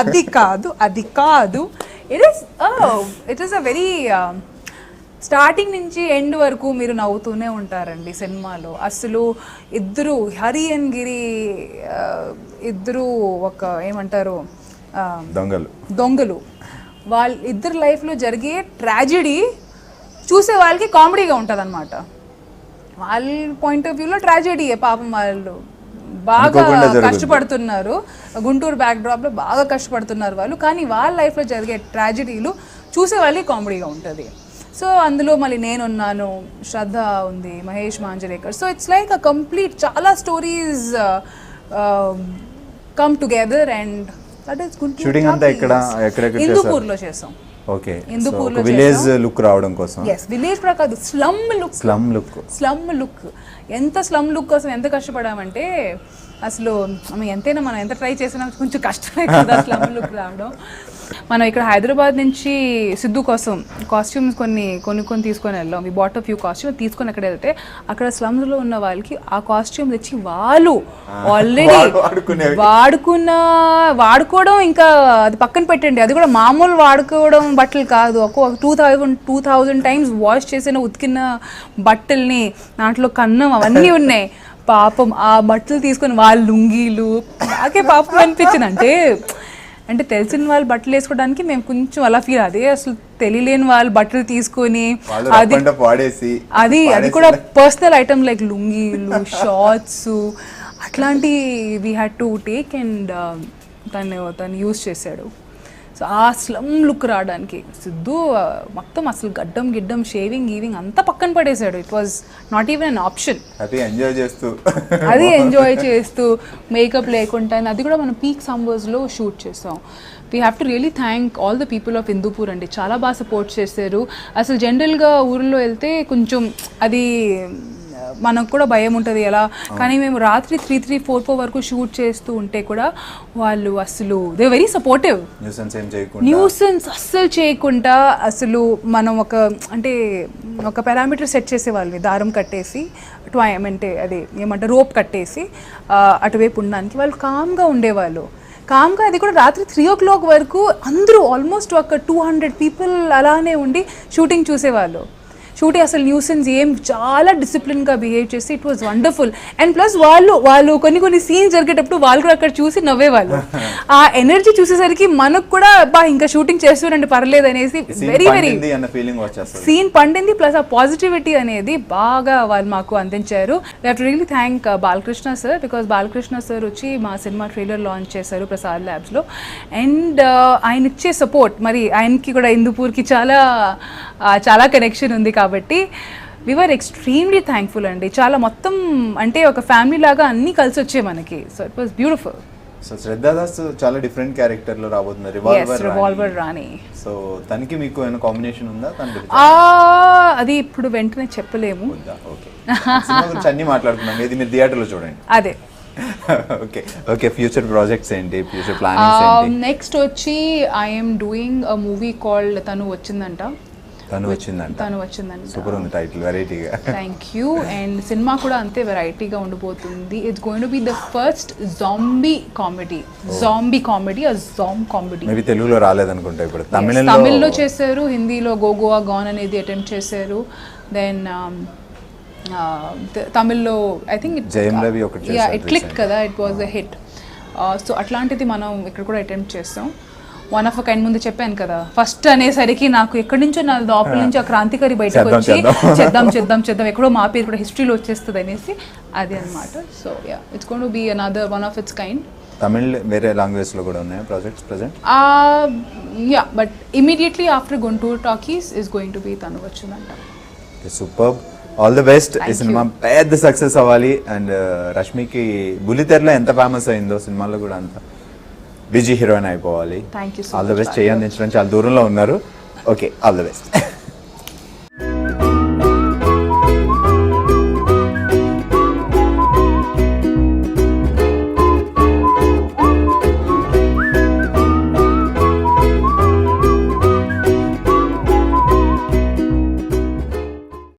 అది కాదు. It is a very starting నుంచి ఎండ్ వరకు మీరు నవ్వుతూనే ఉంటారండి సినిమాలో. అసలు ఇద్దరు హరి అండ్ గిరి ఇద్దరు ఒక ఏమంటారు దొంగలు. వాళ్ళ ఇద్దరు లైఫ్లో జరిగే ట్రాజెడీ చూసే వాళ్ళకి కామెడీగా ఉంటుంది అనమాట. వాళ్ళ పాయింట్ ఆఫ్ వ్యూలో ట్రాజెడీయే పాపం, వాళ్ళు బాగా కష్టపడుతున్నారు, గుంటూరు బ్యాక్ డ్రాప్లో బాగా కష్టపడుతున్నారు వాళ్ళు, కానీ వాళ్ళ లైఫ్లో జరిగే ట్రాజెడీలు చూసే వాళ్ళకి కామెడీగా ఉంటుంది. సో అందులో మళ్ళీ నేనున్నాను, శ్రద్ధ ఉంది, Mahesh Manjrekar. So it's like a complete, చాలా stories come together and that is Guntur. Shooting అంతా ఎక్కడెక్కడ హిందూపూర్లో చేసాం. ఓకే, హిందూపూర్లో విలేజ్ లుక్ రావడం కోసం. విలేజ్ కూడా కాదు, స్లమ్ లుక్. ఎంత స్లమ్ లుక్ కోసం ఎంత కష్టపడామంటే అసలు ఎంతైనా మనం ఎంత ట్రై చేసినా కొంచెం కష్టమే కదా స్లమ్ లుక్ రావడం. మనం ఇక్కడ హైదరాబాద్ నుంచి సిద్ధు కోసం కాస్ట్యూమ్స్ కొన్ని తీసుకొని వెళ్ళాం. We bought a few costumes తీసుకొని అక్కడ వెళ్తే అక్కడ స్లమ్స్లో ఉన్న వాళ్ళకి ఆ కాస్ట్యూమ్స్ తెచ్చి వాళ్ళు ఆల్రెడీ వాడుకోవడం, ఇంకా అది పక్కన పెట్టండి, అది కూడా మామూలు వాడుకోవడం బట్టలు కాదు, ఒక 2000 టైమ్స్ వాష్ చేసిన ఉతికిన బట్టల్ని, దాంట్లో కన్నం అవన్నీ ఉన్నాయి. పాపం ఆ బట్టలు తీసుకొని వాళ్ళ లుంగీలు, నాకే పాపం అనిపించింది. అంటే తెలిసిన వాళ్ళు బట్టలు వేసుకోవడానికి మేము కొంచెం అలా ఫీల్, అదే అసలు తెలియలేని వాళ్ళు బట్టలు తీసుకొని అది కూడా పర్సనల్ ఐటమ్ లైక్ లుంగీలు, షార్ట్స్ అట్లాంటి we had to take and తను యూజ్ చేశాడు. సో ఆ స్లమ్ లుక్ రావడానికి సిద్ధు మొత్తం అసలు గిడ్డం షేవింగ్ అంతా పక్కన పడేశాడు. It was not even an option. అది ఎంజాయ్ చేస్తూ మేకప్ లేకుండా, అది కూడా మనం పీక్ సమ్మర్స్లో షూట్ చేసాం. We have to really thank all the people of Hindupur అండి, చాలా బాగా సపోర్ట్ చేశారు. అసలు జనరల్గా ఊరిలో వెళ్తే కొంచెం అది మనకు కూడా భయం ఉంటుంది ఎలా, కానీ మేము రాత్రి 3-4 వరకు షూట్ చేస్తూ ఉంటే కూడా వాళ్ళు అసలు దే వెరీ సపోర్టివ్. న్యూసెన్స్ అస్సలు చేయకుండా, అసలు మనం ఒక పారామీటర్ సెట్ చేసేవాళ్ళని, దారం కట్టేసి అంటే అది ఏమంటారు రోప్ కట్టేసి అటువైపు ఉండడానికి వాళ్ళు కామ్గా ఉండేవాళ్ళు. అది కూడా రాత్రి 3 o'clock వరకు అందరూ ఆల్మోస్ట్ ఒక 200 పీపుల్ అలానే ఉండి షూటింగ్ చూసేవాళ్ళు. షూటింగ్ అసలు న్యూసెన్స్ ఏం చాలా డిసిప్లిన్గా బిహేవ్ చేసి it was wonderful. And plus వాళ్ళు కొన్ని సీన్స్ జరిగేటప్పుడు వాళ్ళు కూడా అక్కడ చూసి నవ్వేవాళ్ళు. ఆ ఎనర్జీ చూసేసరికి మనకు కూడా ఇంకా షూటింగ్ చేస్తుండండి పర్లేదు అనేసి వెరీ సీన్ పండింది. ప్లస్ ఆ పాజిటివిటీ అనేది బాగా వాళ్ళు మాకు అందించారు. We have to really thank Balakrishna sir, because Balakrishna sir వచ్చి మా సినిమా ట్రైలర్ లాంచ్ చేశారు ప్రసాద్ ల్యాబ్స్లో. అండ్ ఆయన ఇచ్చే సపోర్ట్, మరి ఆయనకి కూడా హిందూపూర్కి చాలా కనెక్షన్ ఉంది కాబట్టి వి వర్ ఎక్స్ట్రీమ్లీ థ్యాంక్ఫుల్ అండి. చాలా మొత్తం అంటే ఒక ఫ్యామిలీ లాగా అన్నీ కలిసి వచ్చాయి మనకి. So it was beautiful. So Shraddha Das చాలా డిఫరెంట్ క్యారెక్టర్ లో రాబోతుంది, రివాల్వర్ రాణి. సో తనకి మీకు ఏమైనా కాంబినేషన్ ఉందా? అది ఇప్పుడు వెంటనే చెప్పలేము. ఓకే, అన్ని మాట్లాడుతున్నాం, ఇది మీరు థియేటర్లో చూడండి. అదే. ఓకే, ఫ్యూచర్ ప్రాజెక్ట్స్ ఏంటి, ఫ్యూచర్ ప్లానింగ్స్ ఏంటి? నెక్స్ట్ వచ్చి I'm doing a movie called తను వచ్చిందంట. సూపర్ ఉంది టైటిల్, వెరైటీగా. Thank you. అండ్ సినిమా కూడా అంతే వెరైటీగా ఉండబోతుంది. It's going to be the first zombie comedy maybe తెలుగులో రాలేదనుకుంటా. ఇప్పుడు తమిళ్లో చేశారు, హిందీలో గోగోవా గాన్ అనేది అటెంప్ట్ చేశారు. దెన్ తమిళ్లో ఐ థింక్ ఇట్ క్లిక్ కదా, it was a hit. So అట్లాంటిది మనం ఇక్కడ కూడా అటెంప్ట్ చేస్తాం. వన్ ఆఫ్ అ కైండ్ ముందు చెప్పాను కదా, ఫస్ట్ అనేసరికి నాకు ఎక్కడి నుంచో నా లోపల నుంచి ఆ క్రాంతికారి బయటకు వచ్చి చేద్దాం ఎక్కడో మా పేరు కూడా హిస్టరీలో వచ్చేస్తుంది అనేసి అది అనమాట. So yeah, it's going to be another one of it's kind. Tamil వేరే లాంగ్వేజ్ లో కూడా ఉన్నాయా projects present? Yeah, but immediately after Guntur Talkies is going to B తను వచ్చిందంట. Superb, all the best. ఈ సినిమా పెద్ద సక్సెస్ అవ్వాలి. అండ్ రష్మికి బుల్లితెరలో ఎంత ఫేమస్ అయిందో సినిమాలో కూడా అంత బిజీ హీరోయిన్ అయిపోవాలి. Thank you. All the best. చేయి అందించడం చాలా దూరంలో ఉన్నారు. Okay, all the best.